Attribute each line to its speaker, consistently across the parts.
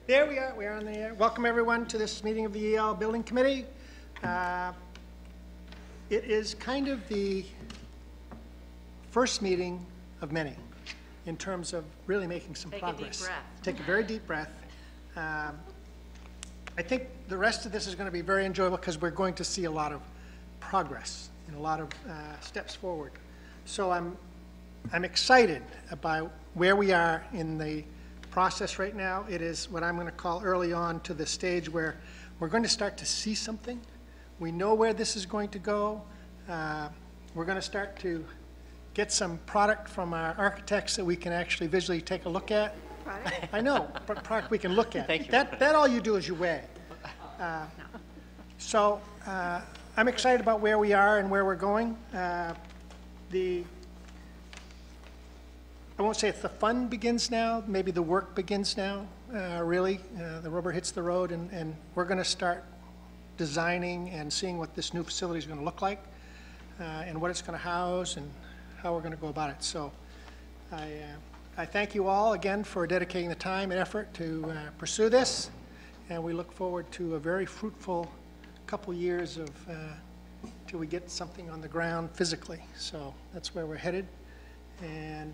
Speaker 1: There we are. We are on the air. Welcome, everyone, to this meeting of the EL Building Committee. It is kind of the first meeting of many in terms of really making some progress.
Speaker 2: Take a deep breath.
Speaker 1: Take a very deep breath. I think the rest of this is going to be very enjoyable because we're going to see a lot of progress and a lot of steps forward. So I'm excited about where we are in the process right now. It is what I'm going to call early on to the stage where we're going to start to see something. We know where this is going to go. We're going to start to get some product from our architects that we can actually visually take a look at. Product? I know, but product we can look at.
Speaker 3: Thank you.
Speaker 1: That all you do is you weigh. So I'm excited about where we are and where we're going. I won't say if the fun begins now, maybe the work begins now, really. The rubber hits the road, and we're going to start designing and seeing what this new facility is going to look like, and what it's going to house, and how we're going to go about it. So I thank you all again for dedicating the time and effort to pursue this, and we look forward to a very fruitful couple years of till we get something on the ground physically. So that's where we're headed. And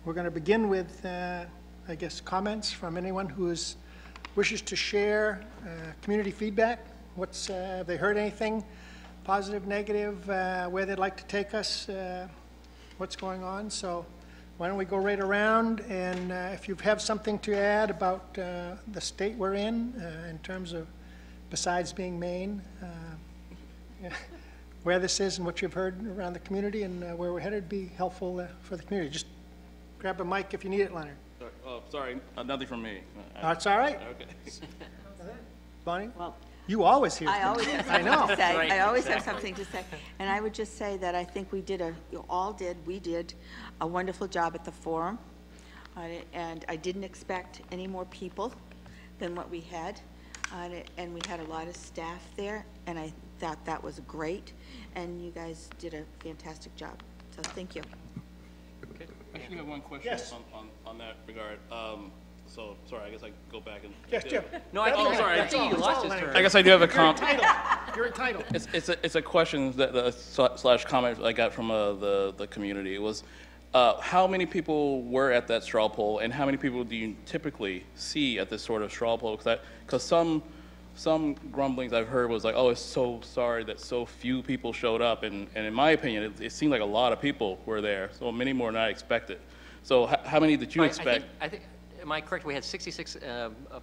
Speaker 1: we're going to begin with, I guess, comments from anyone who wishes to share community feedback. Have they heard anything positive, negative, where they'd like to take us, what's going on? So why don't we go right around, and if you have something to add about the state we're in terms of, besides being Maine, where this is and what you've heard around the community and where we're headed, be helpful for the community. Just grab a mic if you need it, Leonard.
Speaker 4: Sorry, nothing from me.
Speaker 1: That's all right.
Speaker 4: Okay.
Speaker 1: Bonnie?
Speaker 5: Well,
Speaker 1: you always hear
Speaker 5: I always have
Speaker 1: I
Speaker 5: something
Speaker 1: know.
Speaker 5: to say.
Speaker 3: Right,
Speaker 5: I always have
Speaker 3: exactly.
Speaker 5: something to say. And I would just say that I think we did a wonderful job at the forum. And I didn't expect any more people than what we had. And we had a lot of staff there, and I thought that was great. And you guys did a fantastic job. So thank you.
Speaker 4: Okay. I actually have one question
Speaker 1: Yes.
Speaker 4: on that regard. So, sorry, I guess I can go back and...
Speaker 1: Yes, Jim.
Speaker 3: No, I think,
Speaker 4: sorry.
Speaker 3: I think you
Speaker 1: That's
Speaker 3: lost
Speaker 1: all,
Speaker 3: his
Speaker 1: Leonard.
Speaker 3: turn.
Speaker 4: I guess I do have a
Speaker 1: You're entitled.
Speaker 4: It's a question that slash comment I got from the community. It was, how many people were at that straw poll, and how many people do you typically see at this sort of straw poll? Because some grumblings I've heard was like, oh, it's so sorry that so few people showed up, and in my opinion, it seemed like a lot of people were there, so many more than I expected. So how many did you expect?
Speaker 3: I think, am I correct? We had 66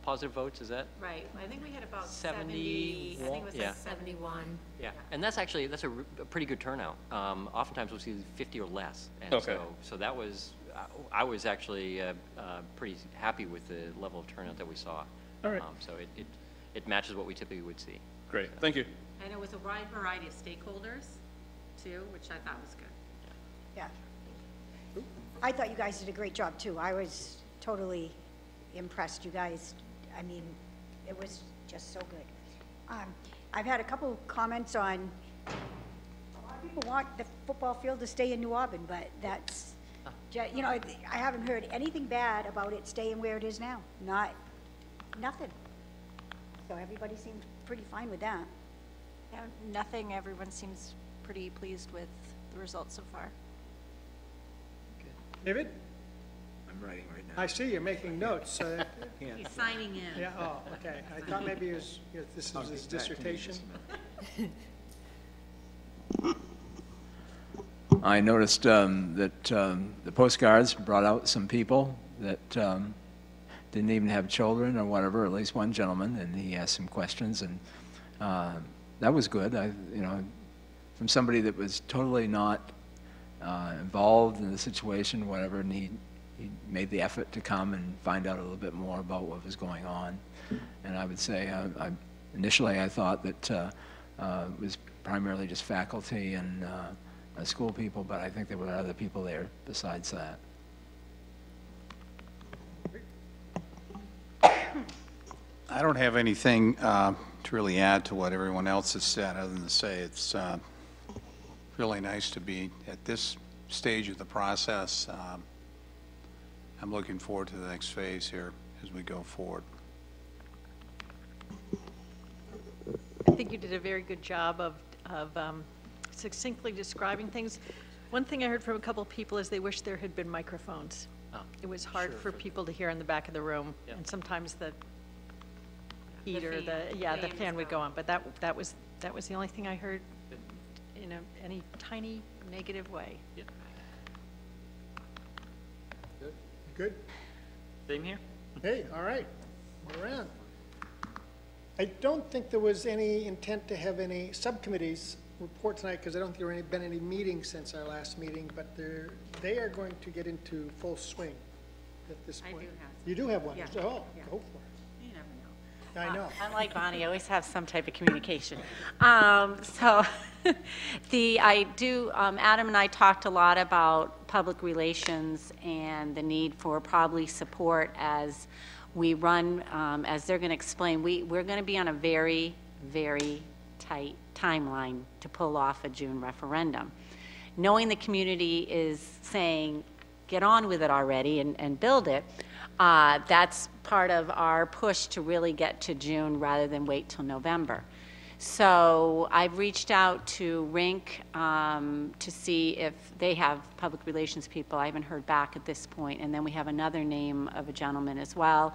Speaker 3: positive votes, is that?
Speaker 2: Right, I think we had about
Speaker 3: 70,
Speaker 2: 70, I think it was
Speaker 3: yeah.
Speaker 2: like 71.
Speaker 3: Yeah, and that's actually, that's a pretty good turnout. Oftentimes we'll see 50 or less. And
Speaker 4: Okay.
Speaker 3: so that was, I was actually pretty happy with the level of turnout that we saw.
Speaker 4: All right.
Speaker 3: So it matches what we typically would see.
Speaker 4: Great, thank you.
Speaker 2: And it was a wide variety of stakeholders, too, which I thought was good.
Speaker 6: Yeah. I thought you guys did a great job, too. I was totally impressed. You guys, I mean, it was just so good. I've had a couple comments on, a lot of people want the football field to stay in New Auburn, but that's, you know, I haven't heard anything bad about it staying where it is now. Nothing. So everybody seems pretty fine with that.
Speaker 7: Yeah, nothing. Everyone seems pretty pleased with the results so far.
Speaker 1: David?
Speaker 8: I'm writing right now.
Speaker 1: I see you're making notes.
Speaker 2: He's signing in.
Speaker 1: Yeah, oh, okay. I thought maybe this was his dissertation.
Speaker 8: I noticed that the postcards brought out some people that didn't even have children or whatever, at least one gentleman, and he asked some questions, and that was good. From somebody that was totally not involved in the situation, whatever, and he made the effort to come and find out a little bit more about what was going on. And I would say, initially I thought that it was primarily just faculty and school people, but I think there were other people there besides that.
Speaker 9: I don't have anything to really add to what everyone else has said, other than to say it's really nice to be at this stage of the process. I'm looking forward to the next phase here as we go forward.
Speaker 10: I think you did a very good job of succinctly describing things. One thing I heard from a couple of people is they wish there had been microphones.
Speaker 3: Oh,
Speaker 10: It was hard
Speaker 3: sure,
Speaker 10: for people to hear in the back of the room,
Speaker 3: Yeah.
Speaker 10: and sometimes the
Speaker 2: The
Speaker 10: heater,
Speaker 2: fan
Speaker 10: the
Speaker 2: was
Speaker 10: fan would go
Speaker 2: going.
Speaker 10: on, but that was the only thing I heard in any tiny negative way.
Speaker 3: Yeah.
Speaker 1: Good?
Speaker 3: Same here?
Speaker 1: Hey, all right, we're around. I don't think there was any intent to have any subcommittees report tonight, because I don't think there have been any meetings since our last meeting, but they are going to get into full swing at this
Speaker 2: I
Speaker 1: point.
Speaker 2: do have
Speaker 1: You do have one?
Speaker 2: Yeah,
Speaker 1: Oh,
Speaker 2: yeah.
Speaker 1: go for
Speaker 2: You never know.
Speaker 1: it. I know.
Speaker 11: Unlike Bonnie, I always have some type of communication. So Adam and I talked a lot about public relations and the need for probably support as we run, as they're going to explain, we're going to be on a very, very tight timeline to pull off a June referendum. Knowing the community is saying, get on with it already and build it, that's part of our push to really get to June rather than wait till November. So I've reached out to Rink to see if they have public relations people. I haven't heard back at this point. And then we have another name of a gentleman as well.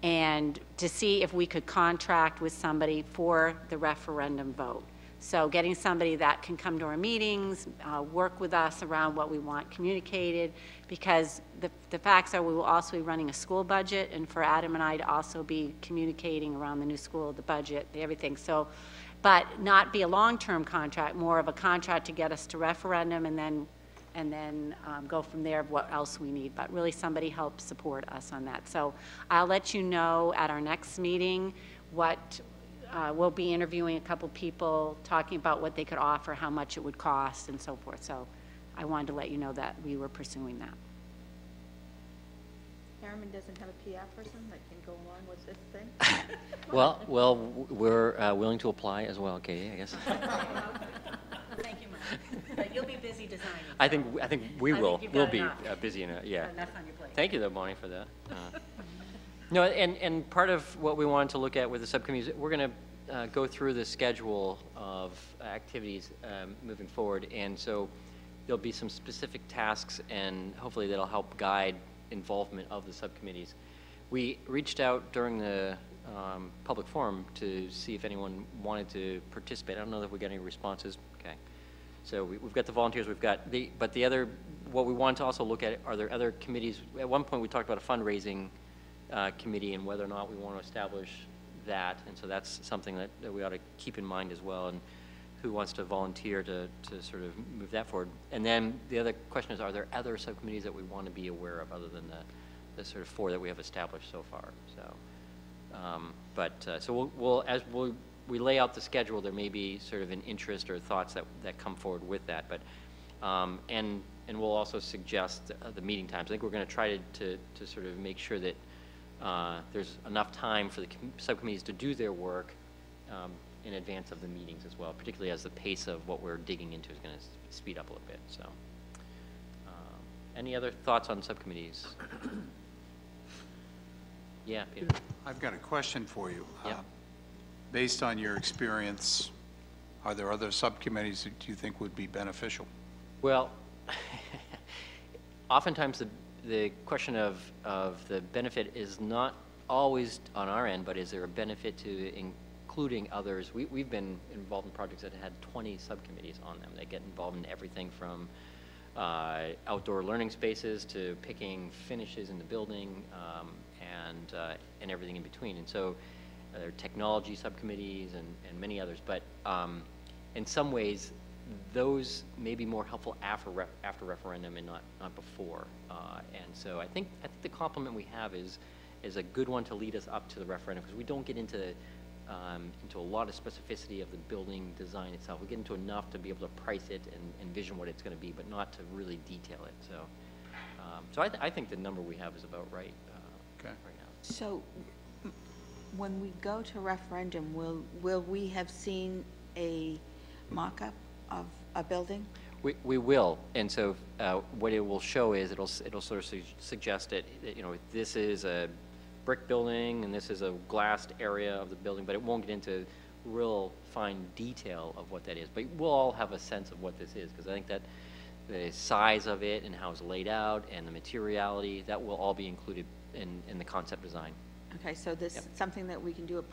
Speaker 11: And to see if we could contract with somebody for the referendum vote. So getting somebody that can come to our meetings, work with us around what we want communicated, because the facts are we will also be running a school budget, and for Adam and I to also be communicating around the new school, the budget, everything. So, but not be a long-term contract, more of a contract to get us to referendum, and then go from there of what else we need. But really somebody help support us on that. So I'll let you know at our next meeting what we'll be interviewing a couple people, talking about what they could offer, how much it would cost, and so forth. So I wanted to let you know that we were pursuing that.
Speaker 5: Harriman doesn't have a PR person that can go along with this thing?
Speaker 3: Well, we're willing to apply as well, Katie, I guess.
Speaker 11: Thank you, Mark. But you'll be busy designing.
Speaker 3: I think we
Speaker 11: I
Speaker 3: will.
Speaker 11: think you've
Speaker 3: We'll
Speaker 11: got
Speaker 3: be
Speaker 11: enough.
Speaker 3: busy in it, yeah.
Speaker 11: Enough on your plate.
Speaker 3: Thank you, though, Bonnie, for that. No, and part of what we wanted to look at with the subcommittees, we're going to go through the schedule of activities moving forward, and so there'll be some specific tasks, and hopefully that'll help guide involvement of the subcommittees. We reached out during the public forum to see if anyone wanted to participate. I don't know if we got any responses. Okay. So we've got the volunteers, but the other, what we wanted to also look at, are there other committees? At one point we talked about a fundraising committee and whether or not we want to establish that, and so that's something that we ought to keep in mind as well, and who wants to volunteer to sort of move that forward. And then the other question is, are there other subcommittees that we want to be aware of other than the sort of 4 that we have established so far? So, so we'll as we lay out the schedule, there may be sort of an interest or thoughts that come forward with that, but and we'll also suggest the meeting times. I think we're going to try to sort of make sure that there's enough time for the subcommittees to do their work in advance of the meetings as well, particularly as the pace of what we're digging into is going to speed up a little bit. So, any other thoughts on subcommittees? Yeah, Peter.
Speaker 9: I've got a question for you.
Speaker 3: Yeah.
Speaker 9: Based on your experience, are there other subcommittees that you think would be beneficial?
Speaker 3: Well, oftentimes the question of the benefit is not always on our end, but is there a benefit to including others? We've been involved in projects that had 20 subcommittees on them. They get involved in everything from outdoor learning spaces to picking finishes in the building and everything in between. And so there are technology subcommittees and many others. But in some ways, those may be more helpful after referendum and not before. And so I think the complement we have is a good one to lead us up to the referendum, because we don't get into a lot of specificity of the building design itself. We get into enough to be able to price it and envision what it's going to be, but not to really detail it. So, I think the number we have is about right right now.
Speaker 5: So when we go to referendum, will we have seen a mock-up of a building?
Speaker 3: We will, and so what it will show is it'll sort of suggest that, you know, this is a brick building, and this is a glassed area of the building, but it won't get into real fine detail of what that is. But we'll all have a sense of what this is, because I think that the size of it and how it's laid out and the materiality, that will all be included in the concept design.
Speaker 5: Okay, so this
Speaker 3: Yep.
Speaker 5: is something that we can do a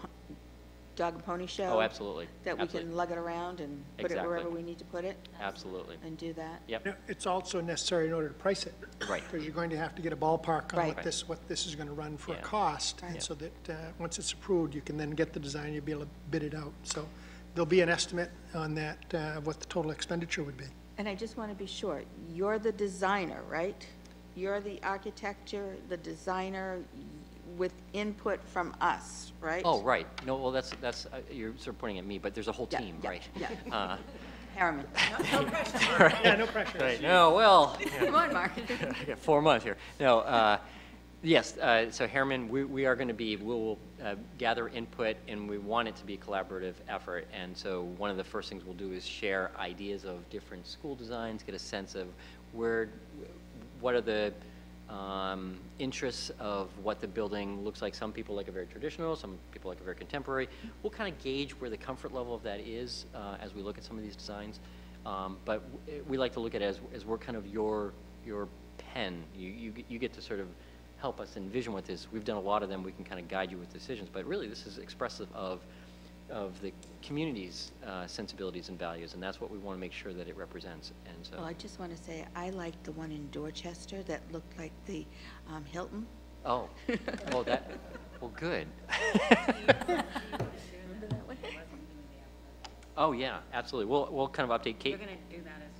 Speaker 5: dog and pony show?
Speaker 3: Oh, absolutely.
Speaker 5: That we
Speaker 3: Absolutely.
Speaker 5: can lug it around and put it
Speaker 3: Exactly.
Speaker 5: wherever we need to put it
Speaker 3: Absolutely.
Speaker 5: and do that?
Speaker 3: Yep.
Speaker 1: You know, it's also necessary in order to price it.
Speaker 3: Right.
Speaker 1: Because you're going to have to get a ballpark on
Speaker 5: Right.
Speaker 1: what this is going to run for a
Speaker 3: Yeah.
Speaker 1: cost.
Speaker 5: Right.
Speaker 1: And so that, once it's approved, you can then get the design, you'll be able to bid it out. So there'll be an estimate on that, of what the total expenditure would be.
Speaker 5: And I just want to be sure, you're the designer, right? You're the architecture, the designer, with input from us, right?
Speaker 3: Oh, right. No, well, that's you're sort of pointing at me, but there's a whole
Speaker 5: Yeah,
Speaker 3: team,
Speaker 5: yeah,
Speaker 3: right?
Speaker 5: yeah. Harriman.
Speaker 1: Yeah, no pressure.
Speaker 3: Right. No, well,
Speaker 5: Come on, Mark.
Speaker 3: I got 4 months here. No, yes, so Harriman, we are going to be, we'll gather input, and we want it to be a collaborative effort. And so one of the first things we'll do is share ideas of different school designs, get a sense of what are the interests of what the building looks like. Some people like it very traditional, some people like it very contemporary. We'll kind of gauge where the comfort level of that is as we look at some of these designs. But we like to look at it as we're kind of your pen. You get to sort of help us envision what this. We've done a lot of them. We can kind of guide you with decisions. But really, this is expressive of the community's sensibilities and values, and that's what we want to make sure that it represents. And so,
Speaker 5: Well, I just want to say, I liked the one in Dorchester that looked like the Hilton.
Speaker 3: oh, well, good.
Speaker 5: Remember that one?
Speaker 3: Oh yeah, absolutely. We'll kind of update Kate.
Speaker 11: You're going to do that as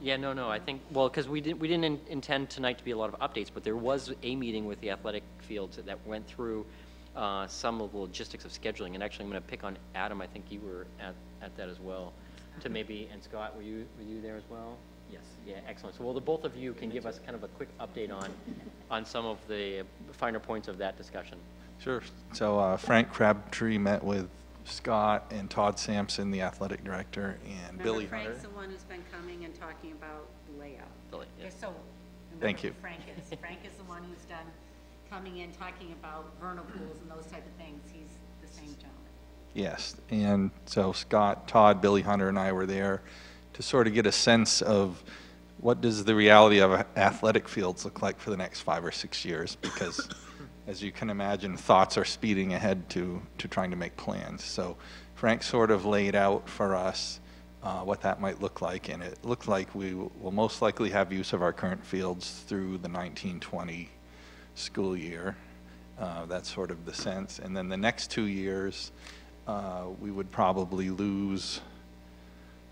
Speaker 3: Yeah, no, I think, well, because we didn't intend tonight to be a lot of updates, but there was a meeting with the athletic fields that went through some of the logistics of scheduling, and actually I'm going to pick on Adam. I think you were at that as well, to maybe, and Scott, were you there as well? Yes. Yeah, excellent. So, well, the both of you can give us kind of a quick update on some of the finer points of that discussion.
Speaker 12: Sure. So Frank Crabtree met with Scott and Todd Sampson, the athletic director, and Billy Hunter.
Speaker 11: Frank's the one who's been coming and talking about layout.
Speaker 3: Billy, yeah.
Speaker 11: Just so,
Speaker 12: Thank
Speaker 11: remember
Speaker 12: you.
Speaker 11: who Frank is. Frank is the one who's done coming in, talking about vernal pools and those type of things. He's the same gentleman.
Speaker 12: Yes, and so Scott, Todd, Billy Hunter, and I were there to sort of get a sense of what does the reality of athletic fields look like for the next 5 or 6 years, because as you can imagine, thoughts are speeding ahead to trying to make plans. So Frank sort of laid out for us what that might look like, and it looked like we will most likely have use of our current fields through the 1920 school year. That's sort of the sense. And then the next 2 years, we would probably lose.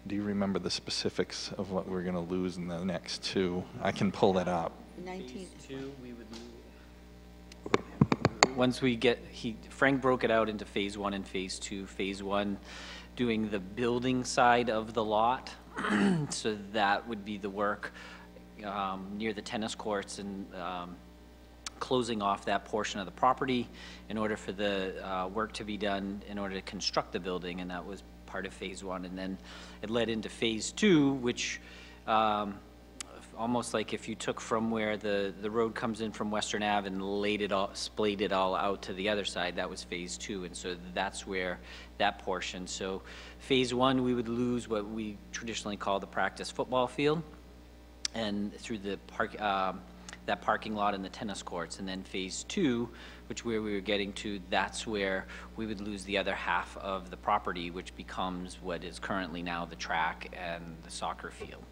Speaker 12: Do you remember the specifics of what we're going to lose in the next 2? I can pull that up.
Speaker 5: 19.
Speaker 3: We would
Speaker 13: Once we get, Frank broke it out into phase 1 and phase 2. Phase 1 doing the building side of the lot. So that would be the work near the tennis courts and closing off that portion of the property in order for the work to be done in order to construct the building, and that was part of phase 1. And then it led into phase 2, which almost like if you took from where the road comes in from Western Ave and splayed it all out to the other side, that was phase 2. And so that's where that portion. So phase 1, we would lose what we traditionally call the practice football field, and through the that parking lot and the tennis courts. And then phase 2, which where we were getting to, that's where we would lose the other half of the property, which becomes what is currently now the track and the soccer field.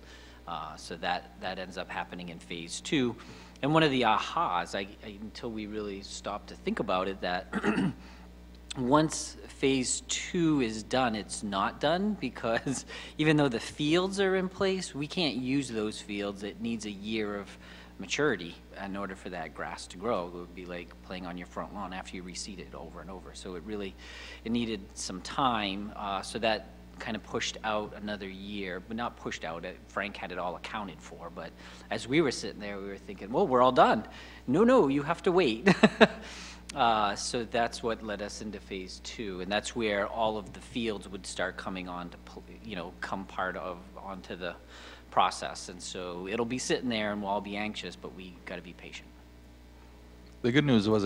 Speaker 13: So that ends up happening in phase 2. And one of the ahas, until we really stopped to think about it, that once phase 2 is done, it's not done, because even though the fields are in place, we can't use those fields. It needs a year of maturity in order for that grass to grow. It would be like playing on your front lawn after you reseed it over and over. So it needed some time. So that kind of pushed out another year, but not pushed out. Frank had it all accounted for, but as we were sitting there, we were thinking, well, we're all done. No, you have to wait. So that's what led us into phase 2, and that's where all of the fields would start coming on to, come onto the process. And so it'll be sitting there, and we'll all be anxious, but we got to be patient.
Speaker 12: The good news was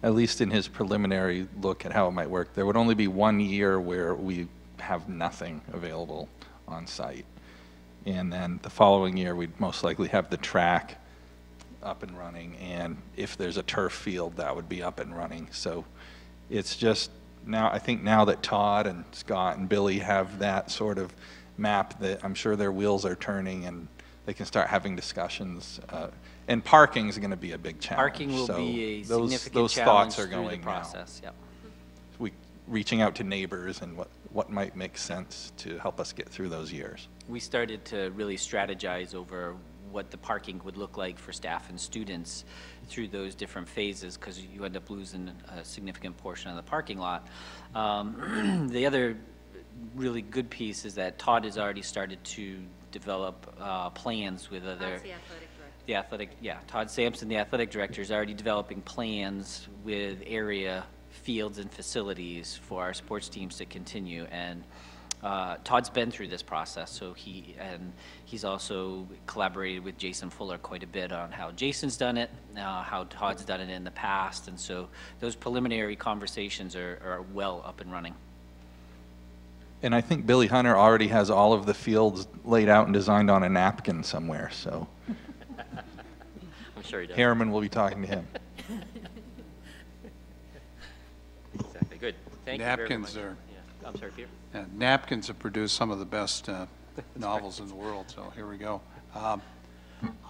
Speaker 12: at least in his preliminary look at how it might work, there would only be 1 year where we have nothing available on site. And then the following year, we'd most likely have the track up and running, and if there's a turf field, that would be up and running. So it's just now, I think now that Todd and Scott and Billy have that sort of map, that I'm sure their wheels are turning and they can start having discussions. And parking is going to be a big challenge.
Speaker 13: Parking will
Speaker 12: So
Speaker 13: be a
Speaker 12: those
Speaker 13: significant
Speaker 12: thoughts
Speaker 13: challenge
Speaker 12: are
Speaker 13: through the
Speaker 12: going now.
Speaker 13: process, yep.
Speaker 12: Reaching out to neighbors and what might make sense to help us get through those years.
Speaker 13: We started to really strategize over what the parking would look like for staff and students through those different phases, because you end up losing a significant portion of the parking lot. The other really good piece is that Todd has already started to develop plans with other...
Speaker 2: That's the athletic director.
Speaker 13: Todd Sampson, the athletic director, is already developing plans with area fields and facilities for our sports teams to continue. And Todd's been through this process, so he's also collaborated with Jason Fuller quite a bit on how Jason's done it, how Todd's done it in the past, and so those preliminary conversations are well up and running.
Speaker 12: And I think Billy Hunter already has all of the fields laid out and designed on a napkin somewhere, so.
Speaker 3: I'm sure he does.
Speaker 12: Harriman will be talking to him.
Speaker 3: Exactly, good. Thank you very much.
Speaker 9: Napkins are,
Speaker 3: Yeah. I'm sorry, Peter?
Speaker 9: napkins have produced some of the best novels in the world, so here we go.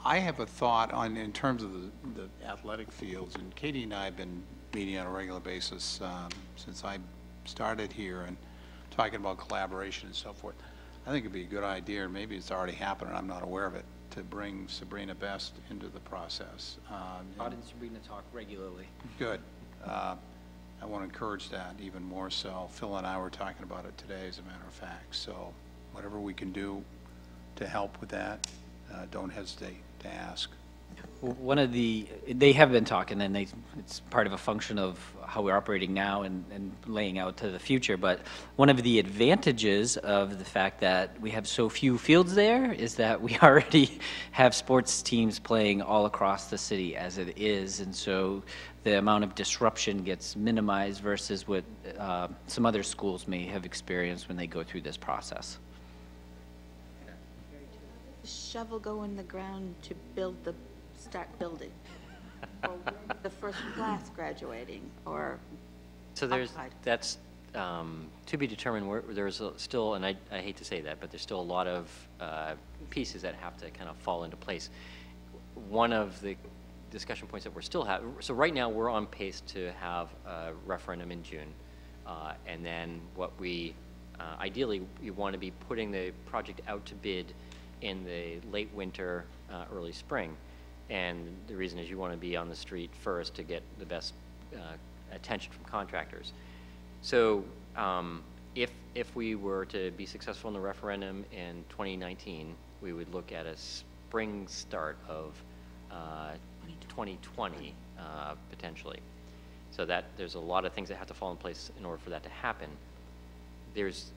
Speaker 9: I have a thought in terms of the athletic fields, and Katie and I have been meeting on a regular basis since I started here and talking about collaboration and so forth. I think it'd be a good idea, and maybe it's already happened and I'm not aware of it, to bring Sabrina Best into the process.
Speaker 13: Todd and Sabrina talk regularly.
Speaker 9: Good. I want to encourage that even more so. Phil and I were talking about it today, as a matter of fact. So whatever we can do to help with that, don't hesitate to ask.
Speaker 13: They have been talking, and it's part of a function of how we're operating now and laying out to the future, but one of the advantages of the fact that we have so few fields there is that we already have sports teams playing all across the city as it is, and so the amount of disruption gets minimized versus what some other schools may have experienced when they go through this process.
Speaker 5: The shovel go in the ground to start building? Or the first class graduating, or
Speaker 3: So
Speaker 5: outside?
Speaker 3: that's to be determined. There's still, and I hate to say that, but there's still a lot of pieces that have to kind of fall into place. One of the discussion points that we're still having, so right now we're on pace to have a referendum in June, and then what we, ideally, we want to be putting the project out to bid in the late winter, early spring. And the reason is you want to be on the street first to get the best attention from contractors. So if we were to be successful in the referendum in 2019, we would look at a spring start of 2020 potentially. So that there's a lot of things that have to fall in place in order for that to happen. There's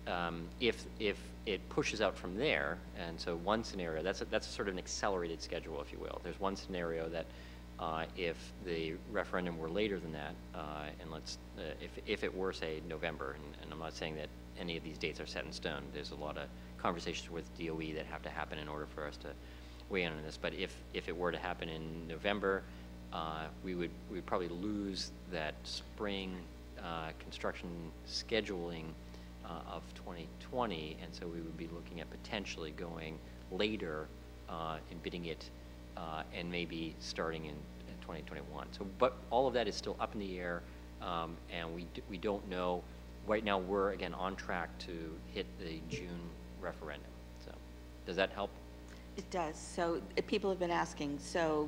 Speaker 3: if it pushes out from there, and so one scenario, that's sort of an accelerated schedule, if you will. There's one scenario that if the referendum were later than that, and if it were, say, November, and I'm not saying that any of these dates are set in stone. There's a lot of conversations with DOE that have to happen in order for us to weigh in on this. But if it were to happen in November, we'd probably lose that spring construction scheduling of 2020, and so we would be looking at potentially going later and bidding it and maybe starting in 2021. So, but all of that is still up in the air, and we don't know. Right now, we're again on track to hit the June referendum. So, does that help?
Speaker 5: It does. So people have been asking, so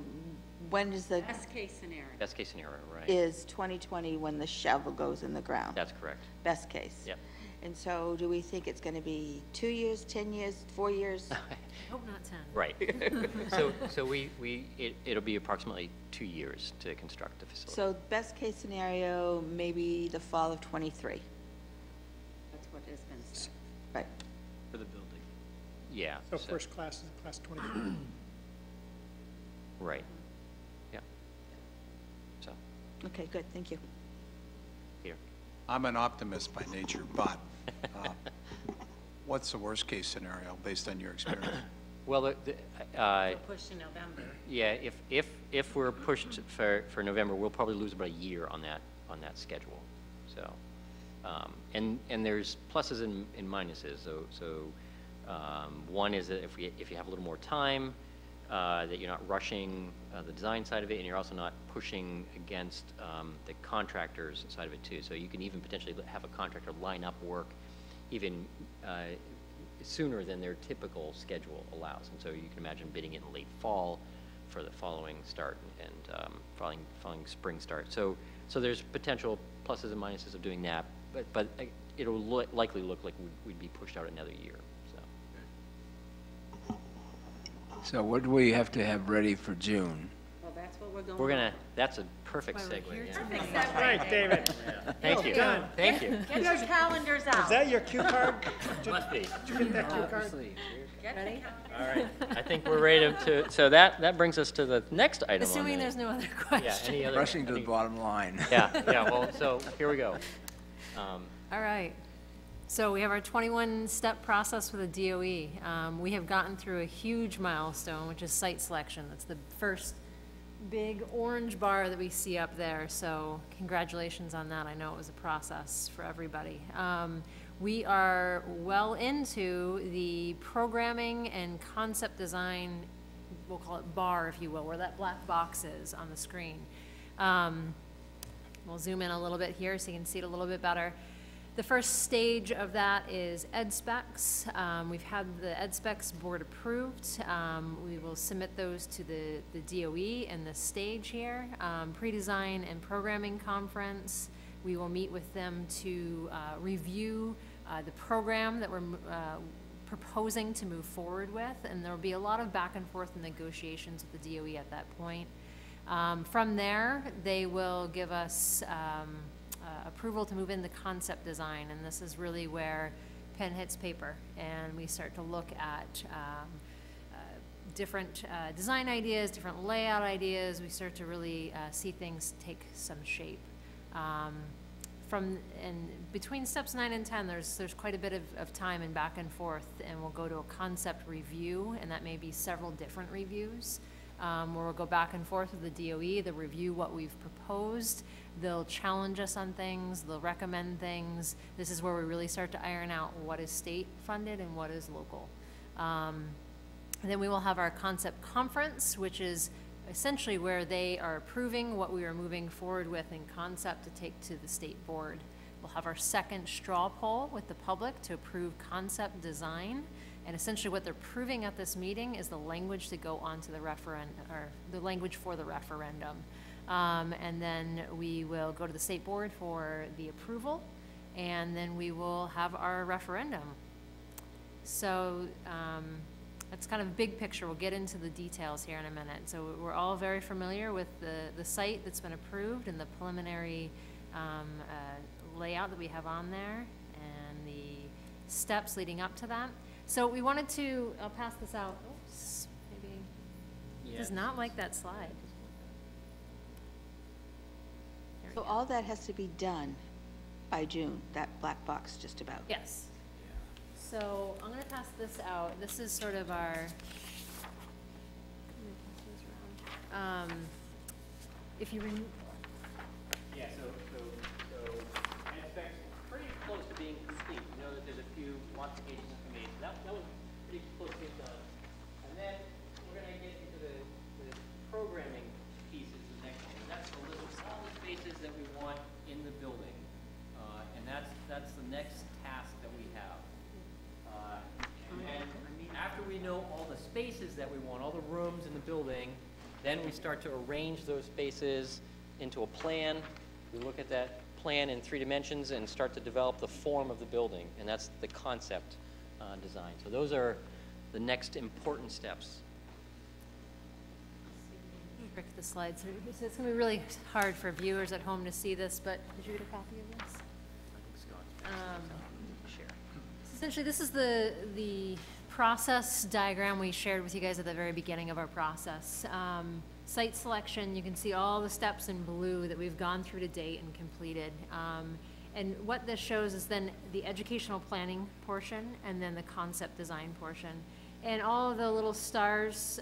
Speaker 5: when is the...
Speaker 2: Best case scenario.
Speaker 3: Best case scenario, right?
Speaker 5: Is 2020 when the shovel goes in the ground?
Speaker 3: That's correct.
Speaker 5: Best case?
Speaker 3: Yep.
Speaker 5: And so do we think it's going to be 2 years, 10 years, 4 years?
Speaker 2: I hope not 10.
Speaker 3: Right. So it'll be approximately 2 years to construct the facility.
Speaker 5: So best case scenario, maybe the fall of 23.
Speaker 2: That's what has been said.
Speaker 5: Right.
Speaker 13: For the building.
Speaker 3: Yeah.
Speaker 1: So first class is class 23.
Speaker 3: Right. Yeah. So.
Speaker 5: Okay, good, thank you.
Speaker 3: Peter?
Speaker 9: I'm an optimist by nature, but what's the worst-case scenario based on your experience?
Speaker 3: Well,
Speaker 2: Push to November.
Speaker 3: yeah, if we're pushed for November, we'll probably lose about a year on that schedule. So, and there's pluses and minuses. So one is that if you have a little more time, that you're not rushing the design side of it, and you're also not pushing against the contractor's side of it too. So you can even potentially have a contractor line up work even sooner than their typical schedule allows. And so you can imagine bidding it in late fall for the following start and following spring start. So there's potential pluses and minuses of doing that, but it'll likely look like we'd be pushed out another year.
Speaker 8: So what do we have to have ready for June?
Speaker 11: Well, that's what we're going
Speaker 3: That's a perfect segue. Yeah.
Speaker 1: Right, David.
Speaker 3: Thank you.
Speaker 1: Done.
Speaker 3: Thank you.
Speaker 11: Get your calendars out.
Speaker 1: Is that your cue card?
Speaker 3: Must be.
Speaker 1: Did you get that cue card?
Speaker 11: Ready?
Speaker 3: All right. I think we're ready to, so that brings us to the next item on
Speaker 10: Assuming there's no other
Speaker 3: Yeah,
Speaker 10: questions.
Speaker 3: any other?
Speaker 8: Rushing to the bottom line.
Speaker 3: Yeah, well, so here we go.
Speaker 10: All right. So we have our 21-step process with the DOE. We have gotten through a huge milestone, which is site selection. That's the first big orange bar that we see up there. So congratulations on that. I know it was a process for everybody. We are well into the programming and concept design, we'll call it bar, if you will, where that black box is on the screen. We'll zoom in a little bit here so you can see it a little bit better. The first stage of that is EdSpecs. We've had the EdSpecs board approved. We will submit those to the DOE and the stage here. Pre-design and programming conference. We will meet with them to review the program that we're proposing to move forward with, and there will be a lot of back and forth negotiations with the DOE at that point. From there, they will give us approval to move into concept design, and this is really where pen hits paper and we start to look at different design ideas, different layout ideas. We start to really see things take some shape. Between steps 9 and 10, there's quite a bit of time and back and forth, and we'll go to a concept review, and that may be several different reviews. Where we'll go back and forth with the DOE, they'll review what we've proposed, they'll challenge us on things, they'll recommend things. This is where we really start to iron out what is state funded and what is local. Then we will have our concept conference, which is essentially where they are approving what we are moving forward with in concept to take to the state board. We'll have our second straw poll with the public to approve concept design. And essentially what they're proving at this meeting is the language to go onto the referendum, or the language for the referendum. And then we will go to the state board for the approval, and then we will have our referendum. So that's kind of a big picture. We'll get into the details here in a minute. So we're all very familiar with the site that's been approved and the preliminary layout that we have on there and the steps leading up to that. So we wanted to, I'll pass this out. Oops, maybe. Yeah. Does not like that slide.
Speaker 5: So all that has to be done by June, that black box just about?
Speaker 10: Yes. So I'm going to pass this out. This is sort of our, if you
Speaker 3: Yeah, so EdSpec's pretty close to being complete. You know that there's a few modifications that we made. So that was pretty close to being done. And then we're going to get into the programming pieces the next one. And that's a list of all the spaces that we want in the building. And that's the next task that we have. And after we know all the spaces that we want, all the rooms in the building, then we start to arrange those spaces into a plan. We look at that plan in 3 dimensions and start to develop the form of the building, and that's the concept design. So those are the next important steps.
Speaker 10: break the slides. It's going to be really hard for viewers at home to see this, but did you get a copy of this? Essentially, this is the process diagram we shared with you guys at the very beginning of our process. site selection, you can see all the steps in blue that we've gone through to date and completed. And what this shows is then the educational planning portion and then the concept design portion. And all of the little stars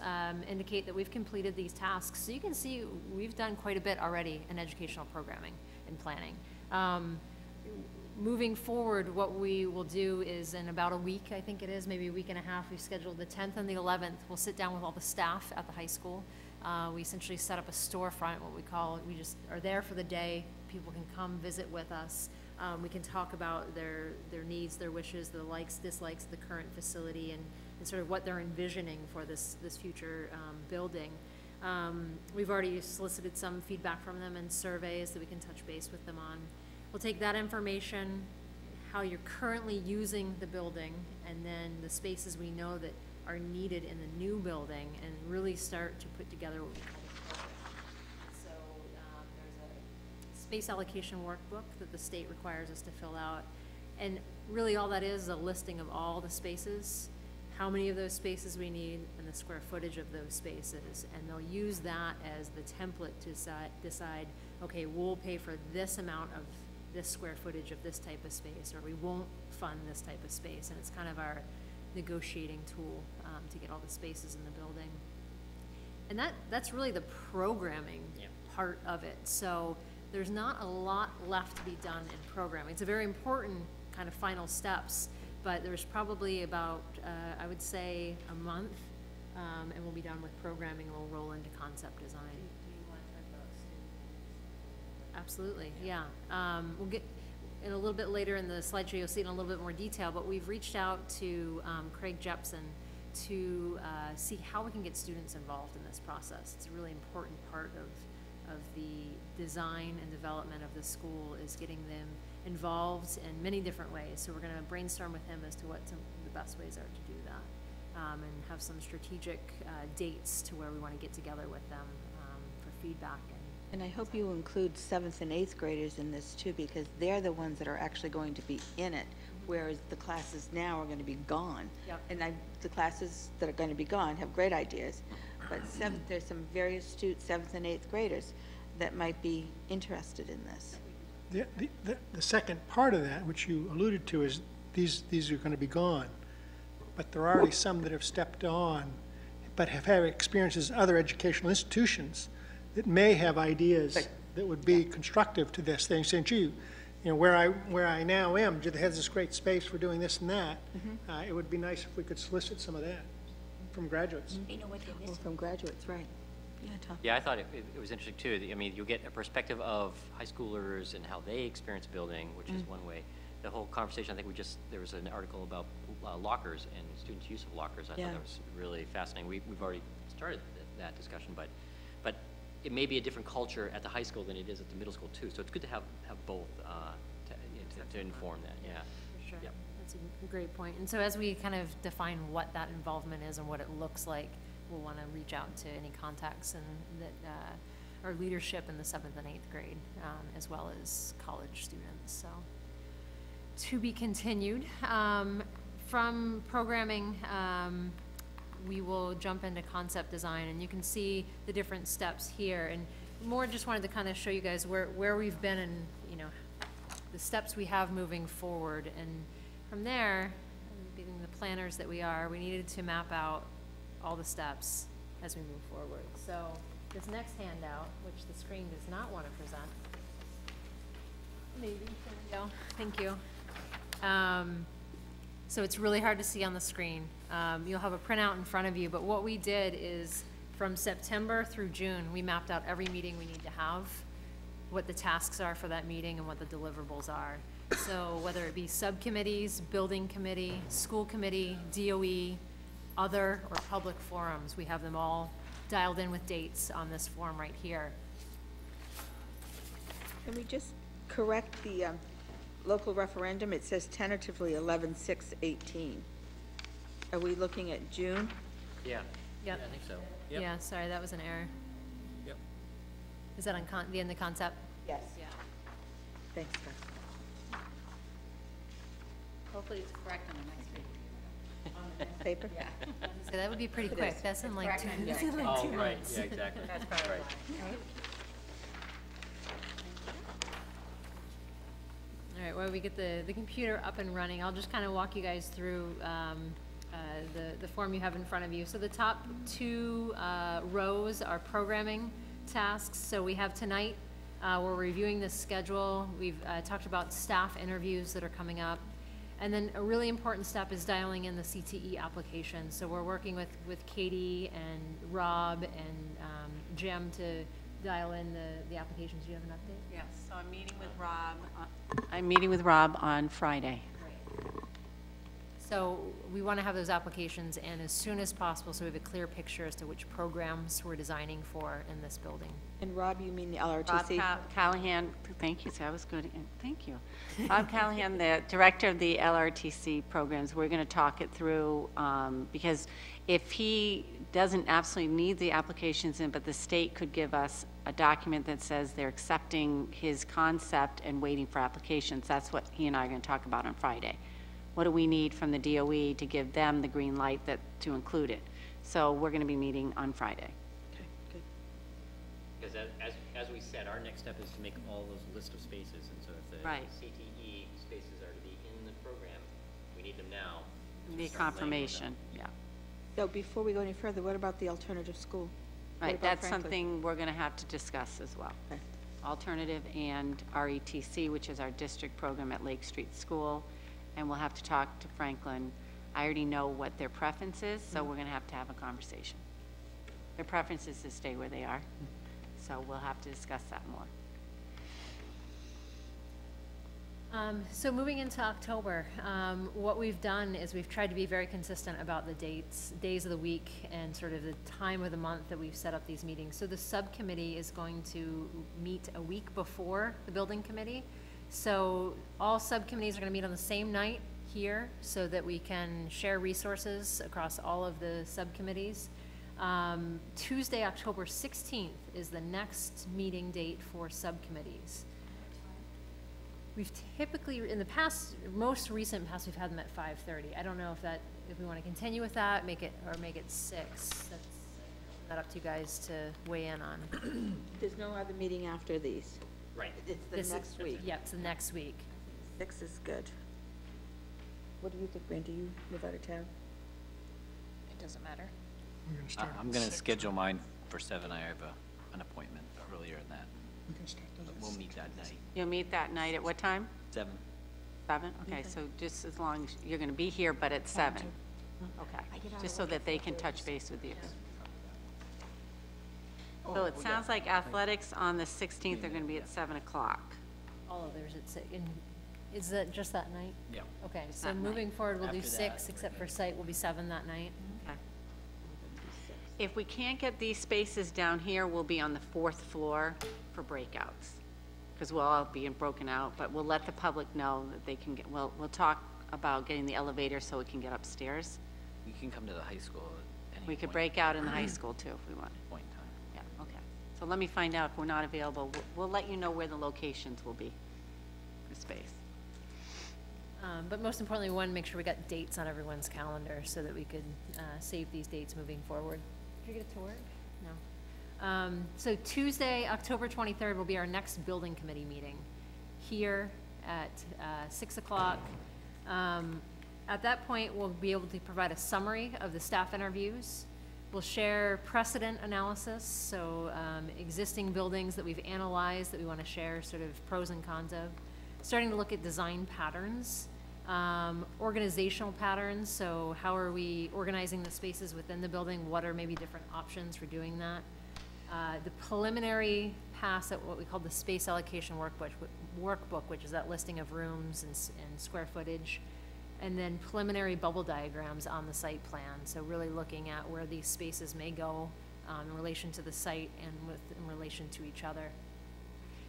Speaker 10: indicate that we've completed these tasks. So you can see we've done quite a bit already in educational programming and planning. Moving forward, what we will do is in about a week, I think it is, maybe a week and a half, we've scheduled the 10th and the 11th. We'll sit down with all the staff at the high school. We essentially set up a storefront, what we call, we just are there for the day. People can come visit with us. We can talk about their needs, their wishes, the likes, dislikes of the current facility, and sort of what they're envisioning for this future building. We've already solicited some feedback from them and surveys that we can touch base with them on. We'll take that information, how you're currently using the building, and then the spaces we know that are needed in the new building, and really start to put together what we call the program. So there's a space allocation workbook that the state requires us to fill out. And really all that is a listing of all the spaces, how many of those spaces we need, and the square footage of those spaces. And they'll use that as the template to decide, okay, we'll pay for this amount of this square footage of this type of space, or we won't fund this type of space. And it's kind of our negotiating tool to get all the spaces in the building. And that's really the programming part of it. So there's not a lot left to be done in programming. It's a very important kind of final steps, but there's probably about, I would say, a month, and we'll be done with programming, and we'll roll into concept design. Absolutely, yeah. We'll get, in a little bit later in the slideshow, you'll see it in a little bit more detail, but we've reached out to Craig Jepson to see how we can get students involved in this process. It's a really important part of the design and development of the school, is getting them involved in many different ways. So we're going to brainstorm with him as to what the best ways are to do that, and have some strategic dates to where we want to get together with them for feedback.
Speaker 5: And I hope you include 7th and 8th graders in this too, because they're the ones that are actually going to be in it, whereas the classes now are going to be gone.
Speaker 10: Yep.
Speaker 5: And the classes that are going to be gone have great ideas, but there's some very astute 7th and 8th graders that might be interested in this.
Speaker 1: The second part of that, which you alluded to, is these are going to be gone, but there are already some that have stepped on, but have had experiences in other educational institutions that may have ideas that would be constructive to this thing, saying, gee, where I now am, it has this great space for doing this and that. It would be nice if we could solicit some of that from graduates.
Speaker 6: They know what they're
Speaker 5: Well,
Speaker 6: missing.
Speaker 5: from graduates, right. Yeah, Tom.
Speaker 3: Yeah, I thought it was interesting too. I mean, you'll get a perspective of high schoolers and how they experience building, which is one way. The whole conversation, I think there was an article about lockers and students' use of lockers. I thought that was really fascinating. We've already started that discussion, but it may be a different culture at the high school than it is at the middle school too. So it's good to have both to inform that. Yeah.
Speaker 10: For sure.
Speaker 3: Yep.
Speaker 10: That's a great point. And so as we kind of define what that involvement is and what it looks like, we'll want to reach out to any contacts and that our leadership in the 7th and 8th grade, as well as college students. So to be continued. From programming, we will jump into concept design, and you can see the different steps here. And more just wanted to kind of show you guys where we've been and the steps we have moving forward. And from there, being the planners that we are, we needed to map out all the steps as we move forward. So this next handout, which the screen does not want to present, maybe, there we go, thank you. So it's really hard to see on the screen. You'll have a printout in front of you, but what we did is from September through June, we mapped out every meeting we need to have, what the tasks are for that meeting, and what the deliverables are. So whether it be subcommittees, building committee, school committee, DOE, other or public forums, we have them all dialed in with dates on this form right here.
Speaker 5: Can we just correct the local referendum? It says tentatively 11/6/18. Are we looking at June?
Speaker 3: Yeah.
Speaker 10: Yep.
Speaker 3: I think so. Yep.
Speaker 10: Yeah, sorry, that was an error.
Speaker 3: Yep.
Speaker 10: Is that on the end of the concept?
Speaker 5: Yes.
Speaker 10: Yeah.
Speaker 5: Thanks, Beth.
Speaker 11: Hopefully it's correct on the next
Speaker 5: Paper?
Speaker 10: So that would be pretty quick. That's in like 2 months.
Speaker 3: Oh, right, yeah, exactly. Right.
Speaker 10: All right, well, we get the computer up and running. I'll just kind of walk you guys through the form you have in front of you. So the top 2 rows are programming tasks. So we have tonight, we're reviewing the schedule. We've talked about staff interviews that are coming up. And then a really important step is dialing in the CTE application. So we're working with Katie and Rob and Jim to dial in the applications. Do you have an update?
Speaker 11: Yes, so I'm meeting with Rob. I'm meeting with Rob on Friday.
Speaker 10: So we want to have those applications in as soon as possible so we have a clear picture as to which programs we're designing for in this building.
Speaker 5: And Rob, you mean the LRTC?
Speaker 11: Rob Callahan, thank you, so that was good, and thank you. Rob Callahan, the director of the LRTC programs, we're going to talk it through because if he doesn't absolutely need the applications in, but the state could give us a document that says they're accepting his concept and waiting for applications, that's what he and I are going to talk about on Friday. What do we need from the DOE to give them the green light to include it? So we're going to be meeting on Friday.
Speaker 5: Okay, good.
Speaker 3: Because as we said, our next step is to make all those list of spaces, and so if the
Speaker 11: Right.
Speaker 3: CTE spaces are to be in the program, we need them now. to
Speaker 11: The
Speaker 3: start laying them
Speaker 11: confirmation, yeah.
Speaker 5: So before we go any further, what about the alternative school? What
Speaker 11: Right,
Speaker 5: about
Speaker 11: that's
Speaker 5: Franklin?
Speaker 11: something we're going to have to discuss as well.
Speaker 5: Okay.
Speaker 11: Alternative and RETC, which is our district program at Lake Street School, and we'll have to talk to Franklin. I already know what their preference is, so we're going to have a conversation. Their preference is to stay where they are, so we'll have to discuss that more.
Speaker 10: So moving into October, what we've done is we've tried to be very consistent about the days of the week and sort of the time of the month that we've set up these meetings. So the subcommittee is going to meet a week before the building committee. So all subcommittees are going to meet on the same night here so that we can share resources across all of the subcommittees. Tuesday, October 16th is the next meeting date for subcommittees. We've typically, in the past, most recent past, we've had them at 5:30. I don't know if we want to continue with that, make it 6. That's not up to you guys to weigh in on.
Speaker 5: There's no other meeting after these.
Speaker 3: Right.
Speaker 5: It's the
Speaker 10: This is-
Speaker 5: next week.
Speaker 10: Yeah, it's the next week.
Speaker 5: 6 is good. What do you think, Randy? You live out of town?
Speaker 7: It doesn't matter.
Speaker 1: We're going to start.
Speaker 13: I'm going to schedule mine for 7. I have an appointment earlier than that.
Speaker 1: We're going to start those
Speaker 13: But
Speaker 1: at
Speaker 13: we'll
Speaker 1: 6.
Speaker 13: meet that night.
Speaker 11: You'll meet that night at what time?
Speaker 13: 7.
Speaker 11: 7? Okay, so just as long as, you're going to be here, but at 7? Okay, just so that they can touch base with you. So it sounds like athletics on the 16th are going to be at 7 o'clock.
Speaker 10: All of theirs at 6. And is that just that night?
Speaker 13: Yeah.
Speaker 10: Okay, so
Speaker 11: That night.
Speaker 10: moving forward, we'll do
Speaker 13: After
Speaker 10: 6,
Speaker 13: that,
Speaker 10: except for site will be 7 that night.
Speaker 11: Okay. If we can't get these spaces down here, we'll be on the 4th floor for breakouts, because we'll all be broken out, but we'll let the public know that they can get, we'll talk about getting the elevator so it can get upstairs.
Speaker 13: You can come to the high school at any
Speaker 11: We could
Speaker 13: point-
Speaker 11: break out in the high school too, if we want.
Speaker 13: point in time.
Speaker 11: Yeah, okay. So let me find out if we're not available. We'll let you know where the locations will be for space.
Speaker 10: But most importantly, we want to make sure we got dates on everyone's calendar so that we could save these dates moving forward. Did you get it to work? No. So Tuesday, October 23rd will be our next building committee meeting here at 6 o'clock. At that point, we'll be able to provide a summary of the staff interviews. We'll share precedent analysis, so existing buildings that we've analyzed that we want to share sort of pros and cons of. Starting to look at design patterns, organizational patterns, so how are we organizing the spaces within the building? What are maybe different options for doing that? The preliminary pass at what we call the space allocation workbook, which is that listing of rooms and square footage. And then preliminary bubble diagrams on the site plan. So really looking at where these spaces may go in relation to the site and in relation to each other.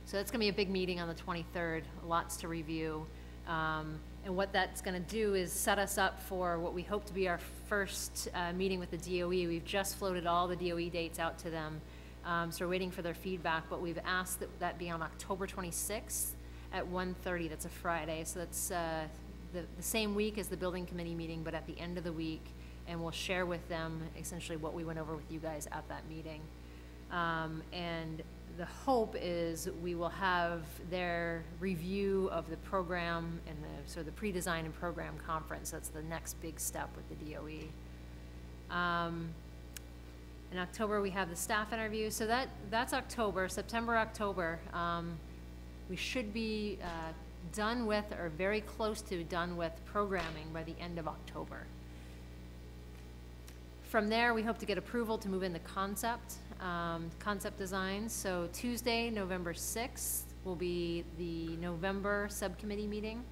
Speaker 10: So that's gonna be a big meeting on the 23rd, lots to review. And what that's gonna do is set us up for what we hope to be our first meeting with the DOE. We've just floated all the DOE dates out to them. So we're waiting for their feedback, but we've asked that be on October 26th at 1:30. That's a Friday, so that's the same week as the building committee meeting, but at the end of the week, and we'll share with them essentially what we went over with you guys at that meeting. And the hope is we will have their review of the program and sort of the pre-design and program conference. That's the next big step with the DOE. In October, we have the staff interview. So that's October, September, October. We should be done with, or very close to done with, programming by the end of October. From there, we hope to get approval to move into concept design. So Tuesday, November 6th will be the November subcommittee meeting.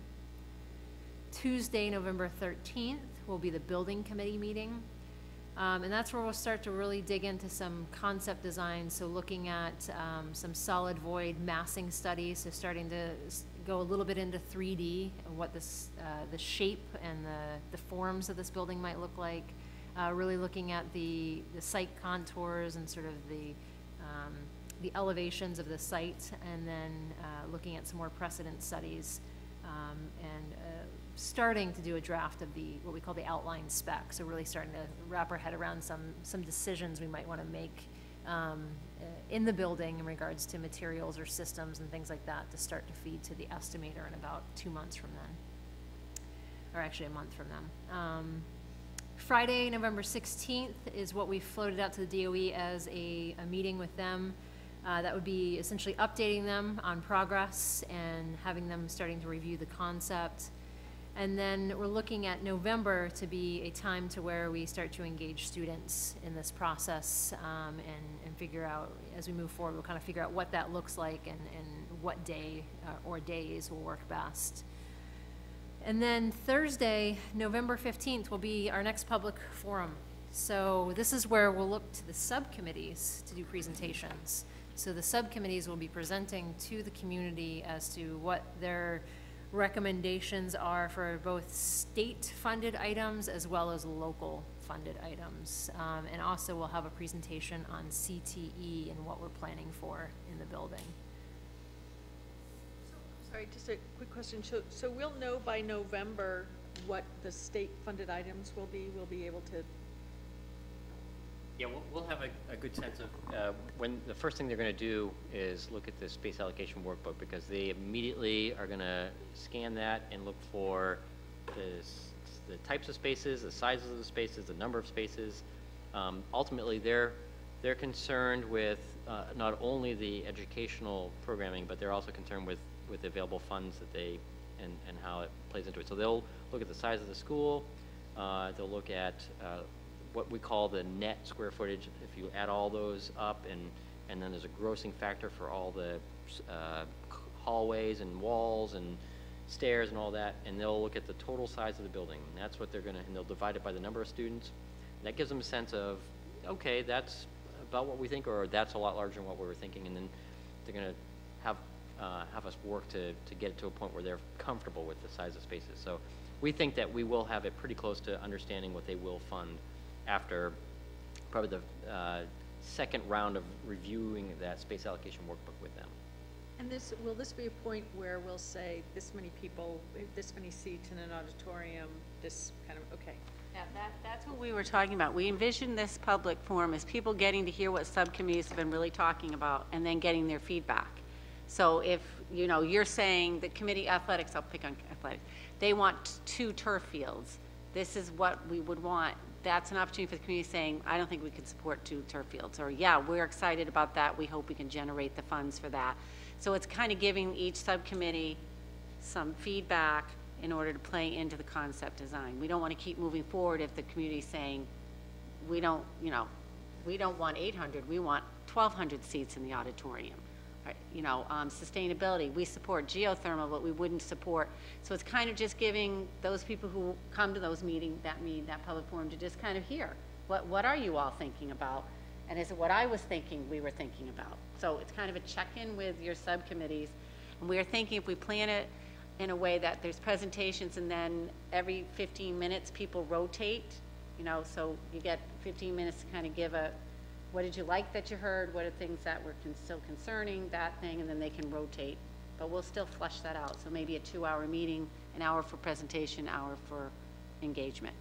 Speaker 10: Tuesday, November 13th will be the building committee meeting. And that's where we'll start to really dig into some concept design. So looking at some solid void massing studies. So starting to go a little bit into 3D and what this, the shape and the forms of this building might look like. Really looking at the site contours and sort of the elevations of the site, and then looking at some more precedent studies, and starting to do a draft of what we call the outline spec. So really starting to wrap our head around some decisions we might want to make in the building in regards to materials or systems and things like that to start to feed to the estimator in about 2 months from then, or actually a month from then. Friday, November 16th is what we floated out to the DOE as a meeting with them. That would be essentially updating them on progress and having them starting to review the concept. And then we're looking at November to be a time to where we start to engage students in this process, and figure out, as we move forward, we'll kind of figure out what that looks like and what day or days will work best. And then Thursday, November 15th, will be our next public forum. So this is where we'll look to the subcommittees to do presentations. So the subcommittees will be presenting to the community as to what their recommendations are for both state-funded items as well as local-funded items. And also we'll have a presentation on CTE and what we're planning for in the building.
Speaker 14: Sorry, just a quick question. So we'll know by November what the state-funded items will be? We'll be able to...
Speaker 3: Yeah, we'll have a good sense of when the first thing they're going to do is look at the space allocation workbook, because they immediately are going to scan that and look for the types of spaces, the sizes of the spaces, the number of spaces. Ultimately, they're concerned with not only the educational programming, but they're also concerned with the available funds that they and how it plays into it. So they'll look at the size of the school. They'll look at what we call the net square footage. If you add all those up, and then there's a grossing factor for all the hallways and walls and stairs and all that, and they'll look at the total size of the building. And that's what they're gonna, and they'll divide it by the number of students. And that gives them a sense of, okay, that's about what we think, or that's a lot larger than what we were thinking, and then they're gonna have us work to get it to a point where they're comfortable with the size of spaces. So we think that we will have it pretty close to understanding what they will fund after probably the second round of reviewing that space allocation workbook with them.
Speaker 14: And will this be a point where we'll say this many people, this many seats in an auditorium, this kind of, okay.
Speaker 11: Yeah, that's what we were talking about. We envisioned this public forum as people getting to hear what subcommittees have been really talking about and then getting their feedback. So if, you know, you're saying the committee athletics, I'll pick on athletics, they want 2 turf fields. This is what we would want. That's an opportunity for the community saying, I don't think we could support 2 turf fields. Or, yeah, we're excited about that. We hope we can generate the funds for that. So it's kind of giving each subcommittee some feedback in order to play into the concept design. We don't want to keep moving forward if the community's saying, we don't, you know, we don't want 800, we want 1,200 seats in the auditorium. You know, sustainability, we support geothermal, but we wouldn't support. So it's kind of just giving those people who come to those meetings, that public forum, to just kind of hear, what are you all thinking about? And is it what I was thinking we were thinking about? So it's kind of a check-in with your subcommittees. And we are thinking if we plan it in a way that there's presentations and then every 15 minutes people rotate, you know, so you get 15 minutes to kind of give a, what did you like that you heard? What are things that were still concerning, that thing, and then they can rotate but we'll still flesh that out. So maybe a 2-hour meeting, an hour for presentation, hour for engagement.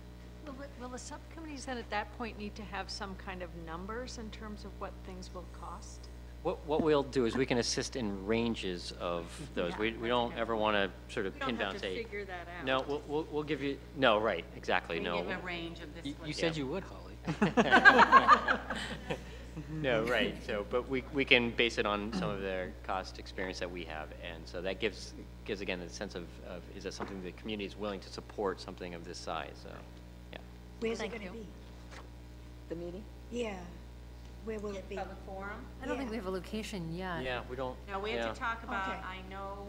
Speaker 14: Will the subcommittees then at that point need to have some kind of numbers in terms of what things will cost?
Speaker 3: What we'll do is we can assist in ranges of those. We don't ever want to sort of pin down, say.
Speaker 14: We don't have to figure that out.
Speaker 3: No, we'll give you, no, right, exactly, no.
Speaker 11: We give a range of this.
Speaker 13: You said you would, Holly.
Speaker 3: No, right, so, but we can base it on some of their cost experience that we have, and so that gives again, the sense of, is that something the community is willing to support something of this size, so, yeah.
Speaker 6: Where's it
Speaker 10: Thank
Speaker 6: gonna
Speaker 10: you.
Speaker 6: be?
Speaker 5: The meeting?
Speaker 6: Yeah, where will it be?
Speaker 11: Public forum?
Speaker 10: I don't think
Speaker 6: Yeah.
Speaker 10: we have a location yet.
Speaker 3: Yeah, we don't,
Speaker 11: Now, we have
Speaker 3: yeah.
Speaker 11: to talk about,
Speaker 6: Okay.
Speaker 11: I know,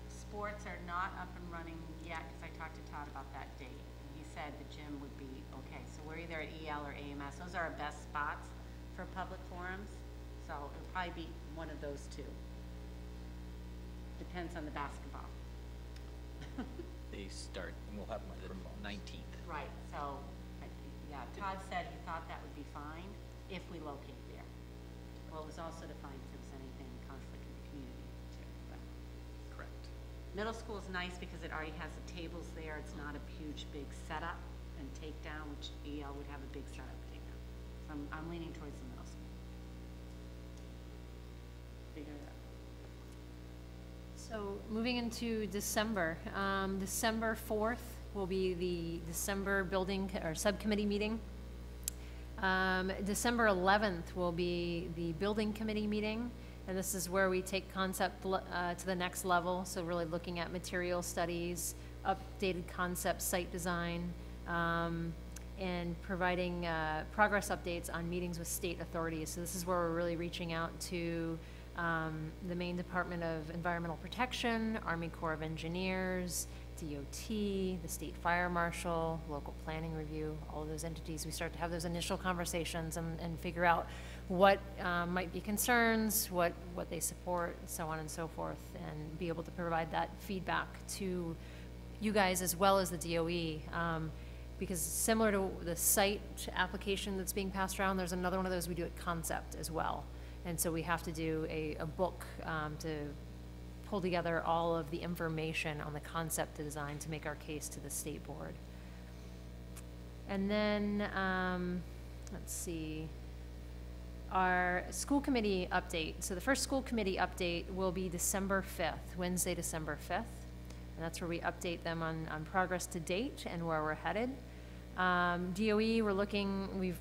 Speaker 11: sports are not up and running yet, because I talked to Todd about that date. And he said the gym would be okay, so we're either at EL or AMS. Those are our best spots for public forums, so it'll probably be one of those two. Depends on the basketball.
Speaker 13: They start the 19th.
Speaker 11: Right, so, yeah, Todd said he thought that would be fine if we locate there. Well, it was also to find if there was anything conflict in the community too, but.
Speaker 13: Correct.
Speaker 11: Middle school is nice because it already has the tables there. It's not a huge, big setup and takedown, which EL would have a big setup takedown. So I'm leaning towards the middle school. Figure it out.
Speaker 10: So moving into December, December 4th will be the December building or subcommittee meeting. December 11th will be the building committee meeting, and this is where we take concept to the next level, so really looking at material studies, updated concept site design, and providing progress updates on meetings with state authorities. So this is where we're really reaching out to the Maine Department of Environmental Protection, Army Corps of Engineers, DOT, the State Fire Marshal, Local Planning Review, all of those entities. We start to have those initial conversations and figure out what might be concerns, what they support, so on and so forth, and be able to provide that feedback to you guys as well as the DOE. Because similar to the site application that's being passed around, there's another one of those we do at concept as well. And so we have to do a book to pull together all of the information on the concept design to make our case to the state board. And then, let's see, our school committee update. So the first school committee update will be December 5th, Wednesday, December 5th. And that's where we update them on progress to date and where we're headed. DOE, we've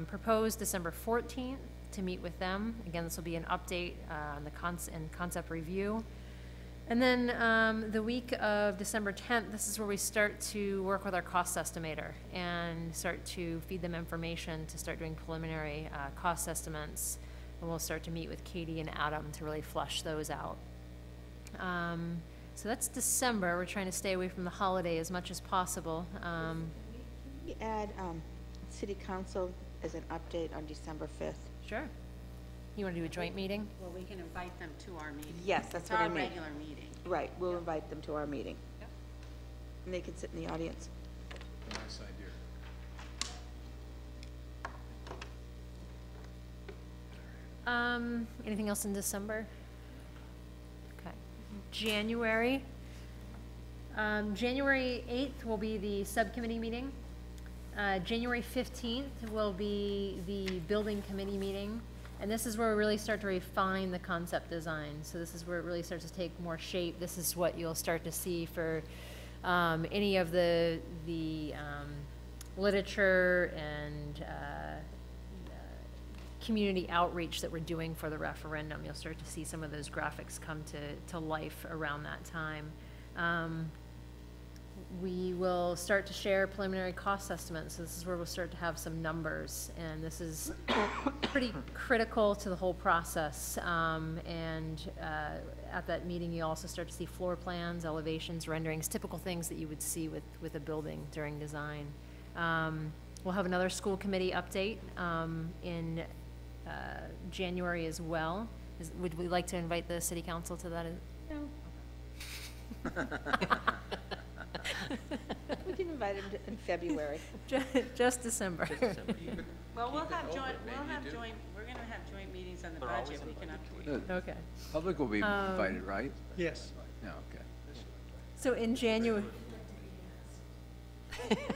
Speaker 10: proposed December 14th to meet with them. Again, this will be an update on the concept review. And then the week of December 10th, this is where we start to work with our cost estimator and start to feed them information to start doing preliminary cost estimates. And we'll start to meet with Katie and Adam to really flush those out. So that's December. We're trying to stay away from the holiday as much as possible.
Speaker 5: We add city council as an update on December 5th.
Speaker 10: Sure. You want to do a joint meeting?
Speaker 11: Well, we can invite them to our meeting.
Speaker 5: Yes, that's what I mean.
Speaker 11: It's our regular meeting.
Speaker 5: Right, we'll invite them to our meeting.
Speaker 11: Yep.
Speaker 5: And they can sit in the audience.
Speaker 9: Nice idea.
Speaker 10: Anything else in December? Okay. January. January 8th will be the subcommittee meeting. January 15th will be the building committee meeting. And this is where we really start to refine the concept design. So this is where it really starts to take more shape. This is what you'll start to see for any of the literature and community outreach that we're doing for the referendum. You'll start to see some of those graphics come to life around that time. We will start to share preliminary cost estimates. So this is where we'll start to have some numbers, and this is pretty critical to the whole process. At that meeting, you also start to see floor plans, elevations, renderings, typical things that you would see with a building during design. We'll have another school committee update in January as well. Would we like to invite the city council to that? No.
Speaker 5: We can invite them in February.
Speaker 10: Just December.
Speaker 11: Well, we'll have joint, we're gonna have joint meetings on the budget, we can update.
Speaker 8: The
Speaker 10: Okay.
Speaker 8: public will be invited, right?
Speaker 1: Yes.
Speaker 8: Yeah, okay.
Speaker 10: So in January,
Speaker 9: Keep it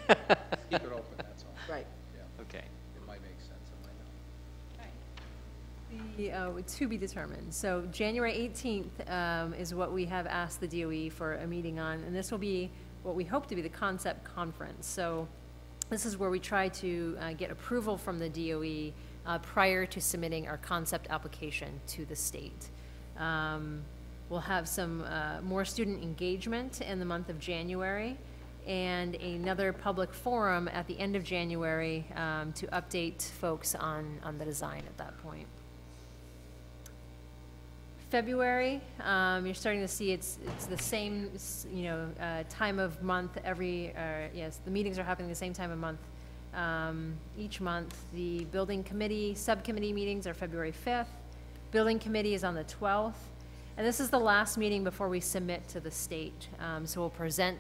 Speaker 9: open, that's all.
Speaker 5: Right.
Speaker 3: Okay.
Speaker 9: It might make sense, it might not.
Speaker 10: to be determined. So January 18th is what we have asked the DOE for a meeting on, and this will be what we hope to be the concept conference. So this is where we try to get approval from the DOE prior to submitting our concept application to the state. We'll have some more student engagement in the month of January, and another public forum at the end of January to update folks on the design at that point. February, you're starting to see it's the same, time of month every, yes, the meetings are happening the same time of month each month. The building committee, subcommittee meetings are February 5th. Building committee is on the 12th. And this is the last meeting before we submit to the state. So we'll present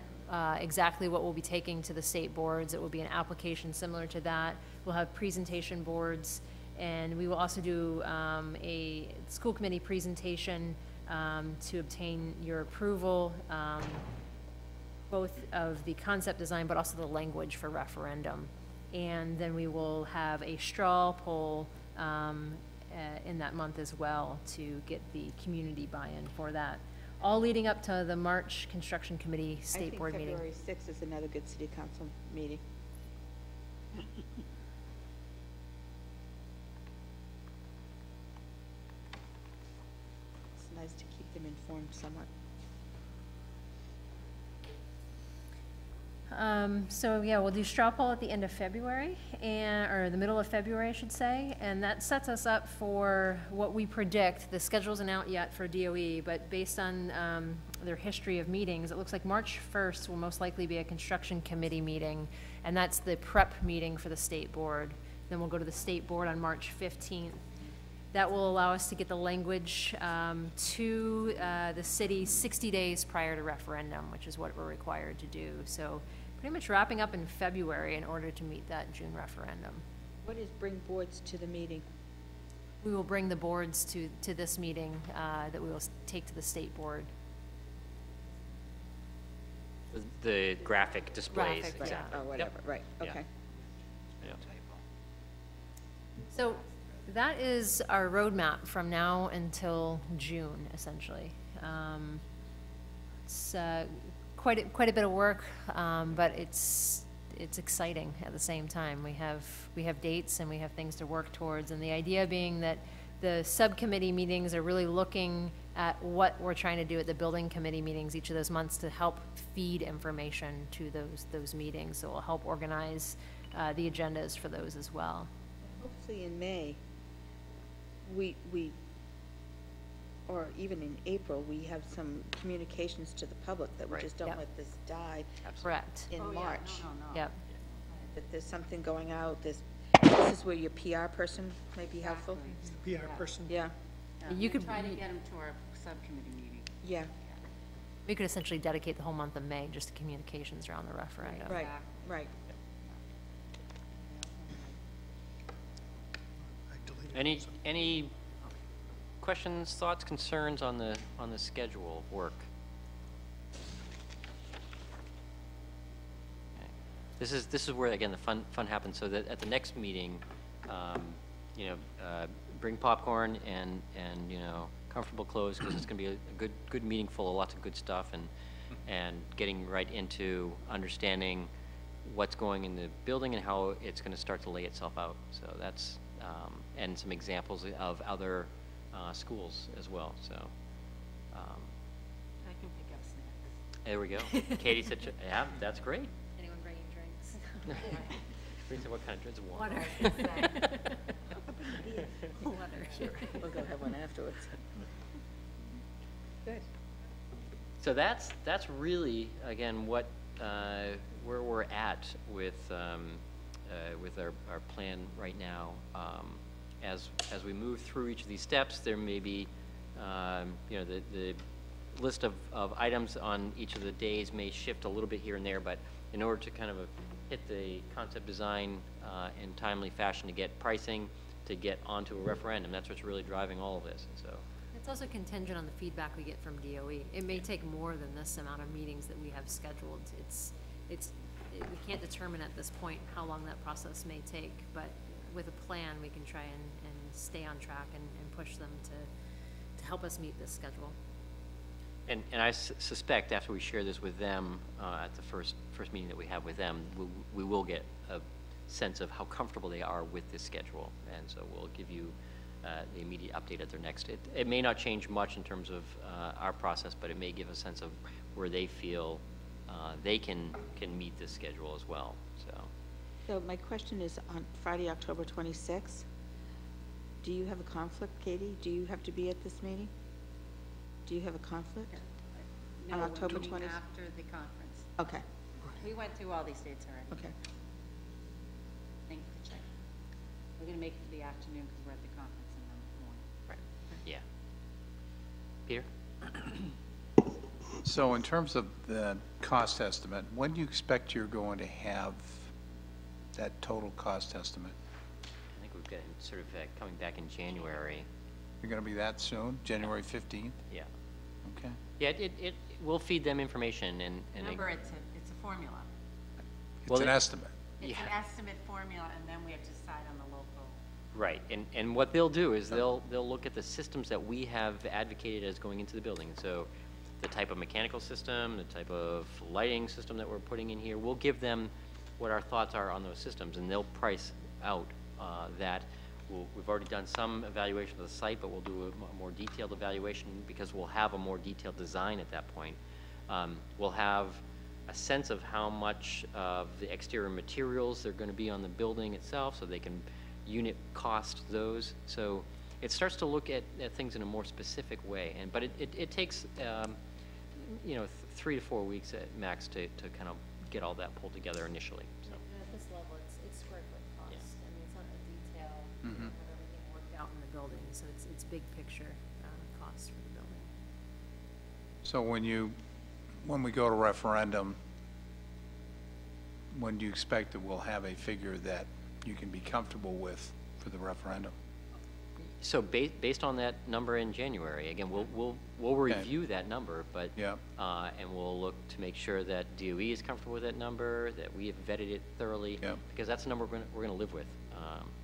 Speaker 10: exactly what we'll be taking to the state boards. It will be an application similar to that. We'll have presentation boards, and we will also do a school committee presentation to obtain your approval, both of the concept design, but also the language for referendum. And then we will have a straw poll in that month as well to get the community buy-in for that. All leading up to the March Construction Committee State Board meeting.
Speaker 5: I think February 6th is another good city council meeting. It's nice to keep them informed somewhat.
Speaker 10: So yeah, we'll do straw poll at the end of February, or the middle of February, I should say, and that sets us up for what we predict. The schedule isn't out yet for DOE, but based on their history of meetings, it looks like March 1st will most likely be a construction committee meeting, and that's the prep meeting for the state board. Then we'll go to the state board on March 15th. That will allow us to get the language to the city 60 days prior to referendum, which is what we're required to do. So pretty much wrapping up in February in order to meet that June referendum.
Speaker 5: What is bring boards to the meeting?
Speaker 10: We will bring the boards to this meeting that we will take to the state board.
Speaker 3: The graphic displays.
Speaker 10: Graphic,
Speaker 3: exactly.
Speaker 5: Or whatever,
Speaker 3: Yep.
Speaker 5: right,
Speaker 3: Yeah.
Speaker 5: okay.
Speaker 3: Yeah.
Speaker 10: So that is our roadmap from now until June, essentially. It's quite a bit of work, but it's exciting at the same time. We have dates and we have things to work towards, and the idea being that the subcommittee meetings are really looking at what we're trying to do at the building committee meetings each of those months to help feed information to those meetings. So it'll help organize the agendas for those as well.
Speaker 5: Hopefully in May, or even in April, we have some communications to the public that we
Speaker 3: Right.
Speaker 5: just don't
Speaker 10: Yep.
Speaker 5: let this die
Speaker 10: Correct.
Speaker 5: in March.
Speaker 10: Yep.
Speaker 5: That there's something going out, this is where your PR person may be helpful.
Speaker 1: PR person.
Speaker 5: Yeah,
Speaker 10: You could,
Speaker 11: Try to get them to our subcommittee meeting.
Speaker 5: yeah,
Speaker 10: we could essentially dedicate the whole month of May just to communications around the referendum.
Speaker 5: right, right.
Speaker 3: Any questions, thoughts, concerns on the schedule of work? Okay. This is where, again, the fun happens, so that at the next meeting, bring popcorn and comfortable clothes, because it's going to be a good meeting full of lots of good stuff, and getting right into understanding what's going in the building and how it's going to start to lay itself out. So that's, and some examples of other schools as well, so.
Speaker 11: I can pick up snacks.
Speaker 3: There we go. Katie said, yeah, that's great.
Speaker 10: Anyone bringing drinks?
Speaker 3: Bring some, what kind of drinks?
Speaker 10: Water.
Speaker 5: Sure, we'll go have one afterwards. Good.
Speaker 3: So that's really, again, what, where we're at with our plan right now. As we move through each of these steps, there may be, the list of items on each of the days may shift a little bit here and there, but in order to kind of hit the concept design in timely fashion to get pricing, to get onto a referendum. That's what's really driving all of this, so.
Speaker 10: It's also contingent on the feedback we get from DOE. It may take more than this amount of meetings that we have scheduled. We can't determine at this point how long that process may take, but with a plan, we can try and stay on track and push them to help us meet this schedule.
Speaker 3: And I suspect after we share this with them at the first meeting that we have with them, we will get a sense of how comfortable they are with this schedule. And so we'll give you the immediate update at their next. It may not change much in terms of our process, but it may give a sense of where they feel they can meet this schedule as well.
Speaker 5: So my question is, on Friday, October 26th, do you have a conflict, Katie? Do you have to be at this meeting? Do you have a conflict? On October 26th?
Speaker 11: After the conference.
Speaker 5: Okay,
Speaker 11: We went through all these dates already.
Speaker 5: okay.
Speaker 11: Thank you for checking. We're gonna make it to the afternoon because we're at the conference in the morning.
Speaker 3: Yeah. Peter?
Speaker 9: So in terms of the cost estimate, when do you expect you're going to have that total cost estimate?
Speaker 3: I think we've got him sort of coming back in January.
Speaker 9: You're going to be that soon, January 15th?
Speaker 3: Yeah.
Speaker 9: Okay.
Speaker 3: Yeah, it will feed them information and
Speaker 11: Remember, it's a formula.
Speaker 9: It's an estimate.
Speaker 11: It's an estimate formula, and then we have to decide on the local.
Speaker 3: right. And what they'll do is they'll look at the systems that we have advocated as going into the building. So the type of mechanical system, the type of lighting system that we're putting in here, we'll give them what our thoughts are on those systems, and they'll price out that. We've already done some evaluation of the site, but we'll do a more detailed evaluation because we'll have a more detailed design at that point. We'll have a sense of how much of the exterior materials they're going to be on the building itself, so they can unit cost those. So it starts to look at things in a more specific way. But it takes 3 to 4 weeks at max to kind of get all that pulled together initially. So.
Speaker 10: At this level, it's square foot cost.
Speaker 3: Yeah.
Speaker 10: I mean, it's not a detail.
Speaker 9: Mhm.
Speaker 10: Have everything worked out in the building, so it's big picture costs for the building.
Speaker 9: So when we go to referendum, when do you expect that we'll have a figure that you can be comfortable with for the referendum?
Speaker 3: So based on that number in January, again, we'll review that number, but
Speaker 9: Yeah.
Speaker 3: And we'll look to make sure that DOE is comfortable with that number, that we have vetted it thoroughly,
Speaker 9: Yeah.
Speaker 3: because that's the number we're going to live with.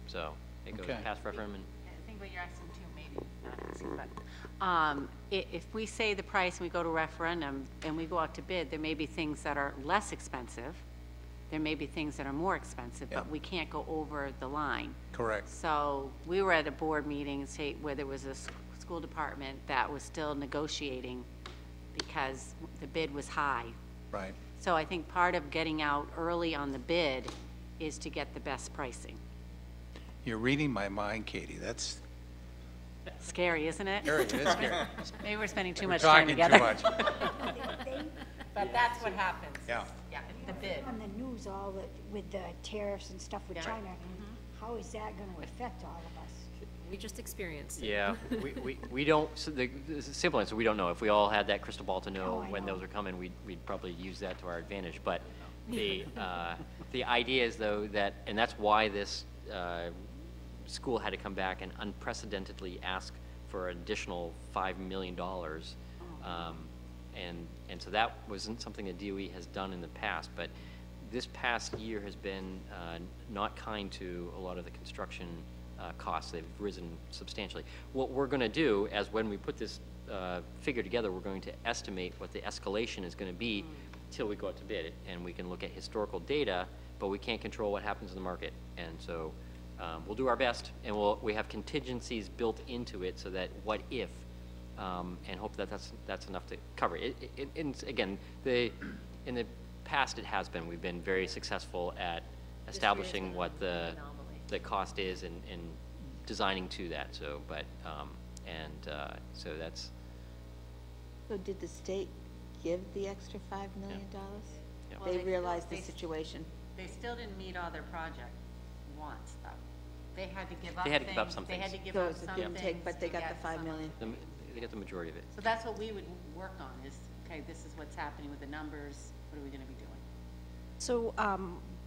Speaker 3: So it goes
Speaker 9: Okay.
Speaker 3: past referendum.
Speaker 11: I think what you're asking too, maybe not asking, but if we say the price and we go to referendum and we go out to bid, there may be things that are less expensive. There may be things that are more expensive,
Speaker 9: Yeah.
Speaker 11: but we can't go over the line.
Speaker 9: Correct.
Speaker 11: So we were at a board meeting, say, where there was a school department that was still negotiating because the bid was high.
Speaker 9: Right.
Speaker 11: So I think part of getting out early on the bid is to get the best pricing.
Speaker 9: You're reading my mind, Katie. That's
Speaker 11: Scary, isn't it?
Speaker 9: scary. It is scary.
Speaker 11: Maybe we're spending too
Speaker 9: We're
Speaker 11: much time
Speaker 9: talking
Speaker 11: together.
Speaker 9: too much.
Speaker 11: But that's what happens.
Speaker 9: Yeah.
Speaker 11: Yeah, the bid.
Speaker 6: On the news, with the tariffs and stuff with
Speaker 11: Yeah.
Speaker 6: China, how is that going to affect all of us?
Speaker 10: We just experienced it.
Speaker 3: Yeah, we don't, so the simple answer, we don't know. If we all had that crystal ball to
Speaker 6: Oh,
Speaker 3: know
Speaker 6: I
Speaker 3: when
Speaker 6: know.
Speaker 3: those are coming, we'd probably use that to our advantage. But the idea is, though, that, and that's why this school had to come back and unprecedentedly ask for an additional $5 million. And so that wasn't something that DOE has done in the past, but this past year has been not kind to a lot of the construction costs. They've risen substantially. What we're going to do, as when we put this figure together, we're going to estimate what the escalation is going to be till we go out to bid, and we can look at historical data, but we can't control what happens in the market. And so we'll do our best, and we have contingencies built into it so that what if, and hope that that's enough to cover it. And again, in the past it has been. We've been very successful at establishing what the cost is and designing to that. So, but so that's.
Speaker 5: So did the state give the extra $5 million?
Speaker 3: Yeah.
Speaker 11: Well,
Speaker 5: They
Speaker 11: they
Speaker 5: realized
Speaker 11: still-
Speaker 5: the
Speaker 11: they-
Speaker 5: situation.
Speaker 11: They still didn't meet all their project wants, though. They had to give up
Speaker 3: They had to give up some
Speaker 11: They had to
Speaker 3: things.
Speaker 11: give
Speaker 5: So
Speaker 11: up
Speaker 5: it
Speaker 11: some
Speaker 5: didn't
Speaker 11: things
Speaker 5: take, but they
Speaker 11: to
Speaker 5: got
Speaker 11: get
Speaker 5: the $5
Speaker 11: some-
Speaker 5: million.
Speaker 3: They get the majority of it.
Speaker 11: So that's what we would work on is, okay, this is what's happening with the numbers. What are we going to be doing?
Speaker 7: So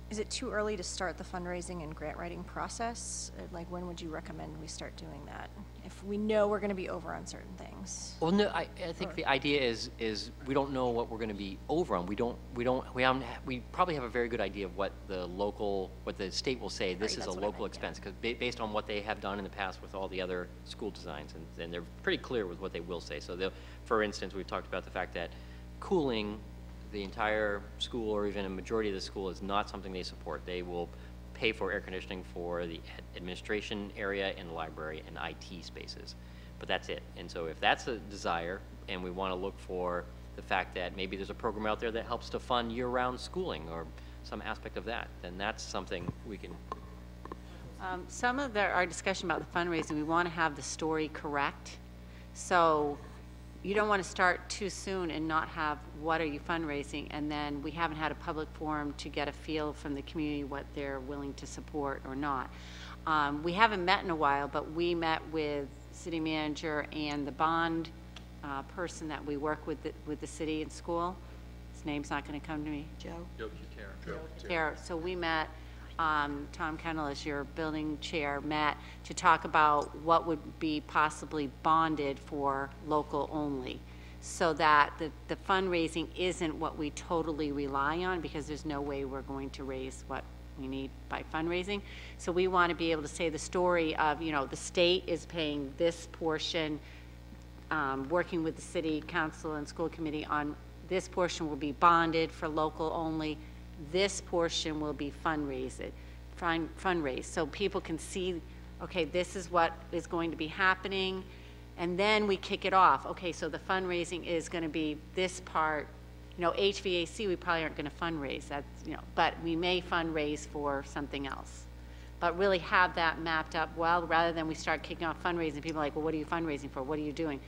Speaker 7: Is it too early to start the fundraising and grant writing process? Like, when would you recommend we start doing that? If we know we're going to be over on certain things?
Speaker 3: Well, no, I think the idea is we don't know what we're going to be over on. We probably have a very good idea of what the state will say. This is a local expense, because based on what they have done in the past with all the other school designs, and they're pretty clear with what they will say. So for instance, we've talked about the fact that cooling the entire school, or even a majority of the school, is not something they support. They will pay for air conditioning for the administration area and the library and IT spaces, but that's it. And so if that's a desire, and we want to look for the fact that maybe there's a program out there that helps to fund year-round schooling or some aspect of that, then that's something we can.
Speaker 11: Some of our discussion about the fundraising, we want to have the story correct. So you don't want to start too soon and not have what are you fundraising, and then we haven't had a public forum to get a feel from the community what they're willing to support or not. We haven't met in a while, but we met with city manager and the bond person that we work with the city and school. His name's not going to come to me. Joe Tara. So we met. Tom Kennel, as your building chair, met to talk about what would be possibly bonded for local only, so that the fundraising isn't what we totally rely on, because there's no way we're going to raise what we need by fundraising. So we want to be able to say the story of, the state is paying this portion, working with the city council and school committee on this portion will be bonded for local only. This portion will be fundraised, so people can see, okay, this is what is going to be happening, and then we kick it off. Okay, so the fundraising is going to be this part. HVAC, we probably aren't going to fundraise. That's, but we may fundraise for something else. But really have that mapped up well, rather than we start kicking off fundraising. People are like, well, what are you fundraising for? What are you doing?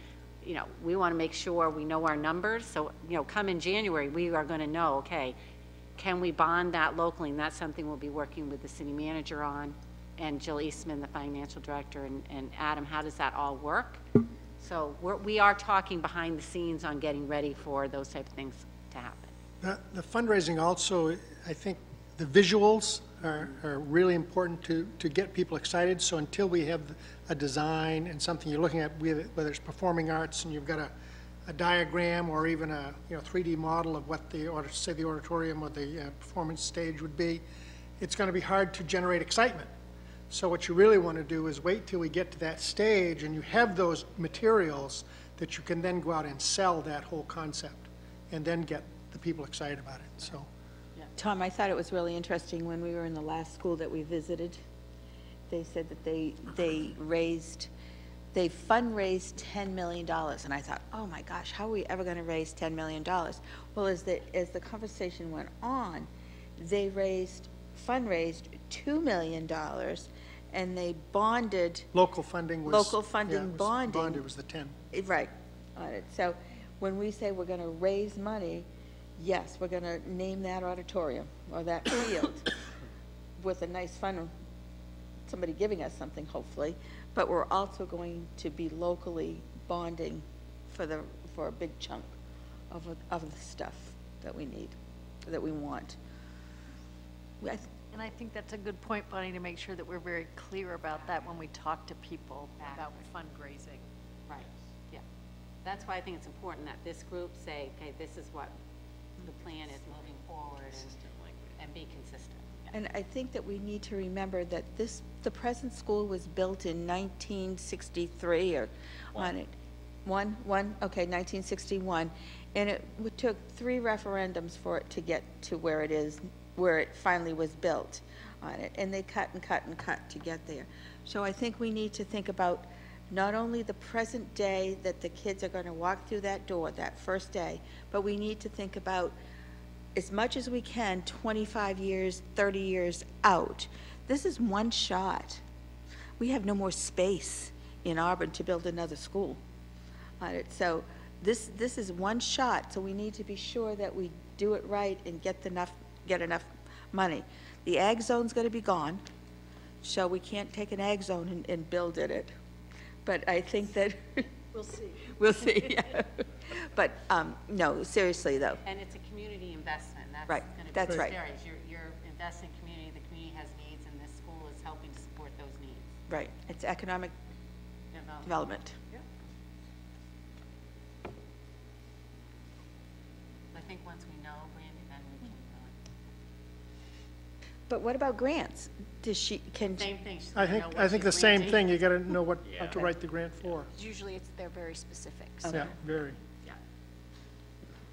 Speaker 11: We want to make sure we know our numbers. So, come in January, we are going to know, okay, can we bond that locally? And that's something we'll be working with the city manager on, and Jill Eastman, the financial director, and Adam. How does that all work? So we are talking behind the scenes on getting ready for those type of things to happen.
Speaker 1: The fundraising also, I think the visuals are really important to get people excited. So until we have a design and something you're looking at, whether it's performing arts and you've got a diagram or even a 3D model of what the auditorium or the performance stage would be, it's going to be hard to generate excitement. So what you really want to do is wait till we get to that stage and you have those materials that you can then go out and sell that whole concept and then get the people excited about it. So,
Speaker 5: Tom, I thought it was really interesting when we were in the last school that we visited. They said that they fundraised $10 million, and I thought, oh my gosh, how are we ever going to raise $10 million? Well, as the conversation went on, they fundraised $2 million, and they bonded.
Speaker 1: Local funding was.
Speaker 5: Local funding bonding.
Speaker 1: Bonded was the 10.
Speaker 5: Right, on it. So when we say we're going to raise money, yes, we're going to name that auditorium or that field with a nice fund, somebody giving us something, hopefully. But we're also going to be locally bonding for a big chunk of the stuff that we need, that we want.
Speaker 14: And I think that's a good point, Bonnie, to make sure that we're very clear about that when we talk to people about fundraising.
Speaker 11: Right, yeah. That's why I think it's important that this group say, okay, this is what the plan is moving forward, and be consistent.
Speaker 5: And I think that we need to remember that the present school was built in 1963 or on it. 1961. And it took 3 referendums for it to get to where it is, where it finally was built on it. And they cut and cut and cut to get there. So I think we need to think about not only the present day that the kids are going to walk through that door that first day, but we need to think about, as much as we can, 25 years, 30 years out. This is one shot. We have no more space in Auburn to build another school on it. So this is one shot, so we need to be sure that we do it right and get enough money. The ag zone's going to be gone, so we can't take an ag zone and build in it. But I think that
Speaker 14: We'll see.
Speaker 5: We'll see, yeah. But, no, seriously, though.
Speaker 11: And it's a community investment. That's
Speaker 5: Right,
Speaker 11: going to be
Speaker 5: that's
Speaker 11: the
Speaker 5: right.
Speaker 11: areas. You're invest in community, the community has needs, and this school is helping to support those needs.
Speaker 5: Right, it's economic development.
Speaker 11: Yeah. I think once we know, Brandy, then we can,
Speaker 5: But what about grants? Does she, can?
Speaker 11: same thing. she's
Speaker 1: I
Speaker 11: gonna
Speaker 1: think,
Speaker 11: know what
Speaker 1: I think the
Speaker 11: she's
Speaker 1: same
Speaker 11: granting.
Speaker 1: thing, you gotta know what
Speaker 3: Yeah.
Speaker 1: to write the grant for.
Speaker 7: Usually they're very specific, so.
Speaker 1: Yeah, very.
Speaker 11: Yeah.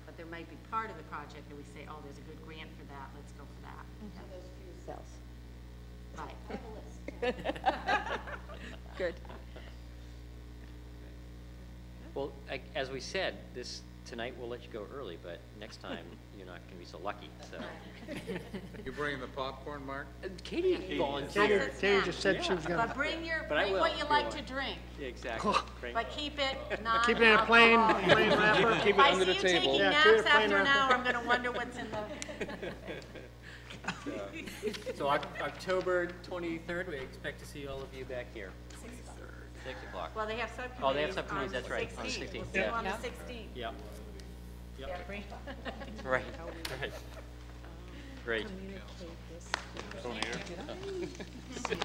Speaker 11: But there might be part of the project that we say, oh, there's a good grant for that, let's go for that.
Speaker 5: Cells.
Speaker 11: Right.
Speaker 5: Good.
Speaker 3: Well, as we said, tonight we'll let you go early, but next time you're not gonna be so lucky, so.
Speaker 9: You bringing the popcorn, Mark?
Speaker 3: Katie
Speaker 1: Katie,
Speaker 3: volunteered.
Speaker 1: Katie just said she was gonna,
Speaker 11: But bring
Speaker 3: But I
Speaker 11: bring
Speaker 3: will,
Speaker 11: what you
Speaker 3: if
Speaker 11: like
Speaker 3: you
Speaker 11: to
Speaker 3: want.
Speaker 11: drink,
Speaker 3: Exactly.
Speaker 11: but keep it non-alcoholic.
Speaker 1: keep it in a plain wrapper.
Speaker 4: Keep it under the
Speaker 11: If I see you
Speaker 4: table.
Speaker 11: taking
Speaker 1: Yeah, keep it
Speaker 11: naps
Speaker 1: plain
Speaker 11: after an
Speaker 1: wrapper.
Speaker 11: hour, I'm gonna wonder what's in the.
Speaker 3: So October 23rd, we expect to see all of you back here. 6 o'clock.
Speaker 11: Well, they have subcommittees.
Speaker 3: Oh, they have subcommittees, that's right, on the
Speaker 11: 16th.
Speaker 3: 16th.
Speaker 11: We'll see you
Speaker 3: Yeah.
Speaker 11: on the 16th.
Speaker 3: Yep.
Speaker 11: Yeah, bring-
Speaker 3: Right, right. Great.
Speaker 4: Don't hear.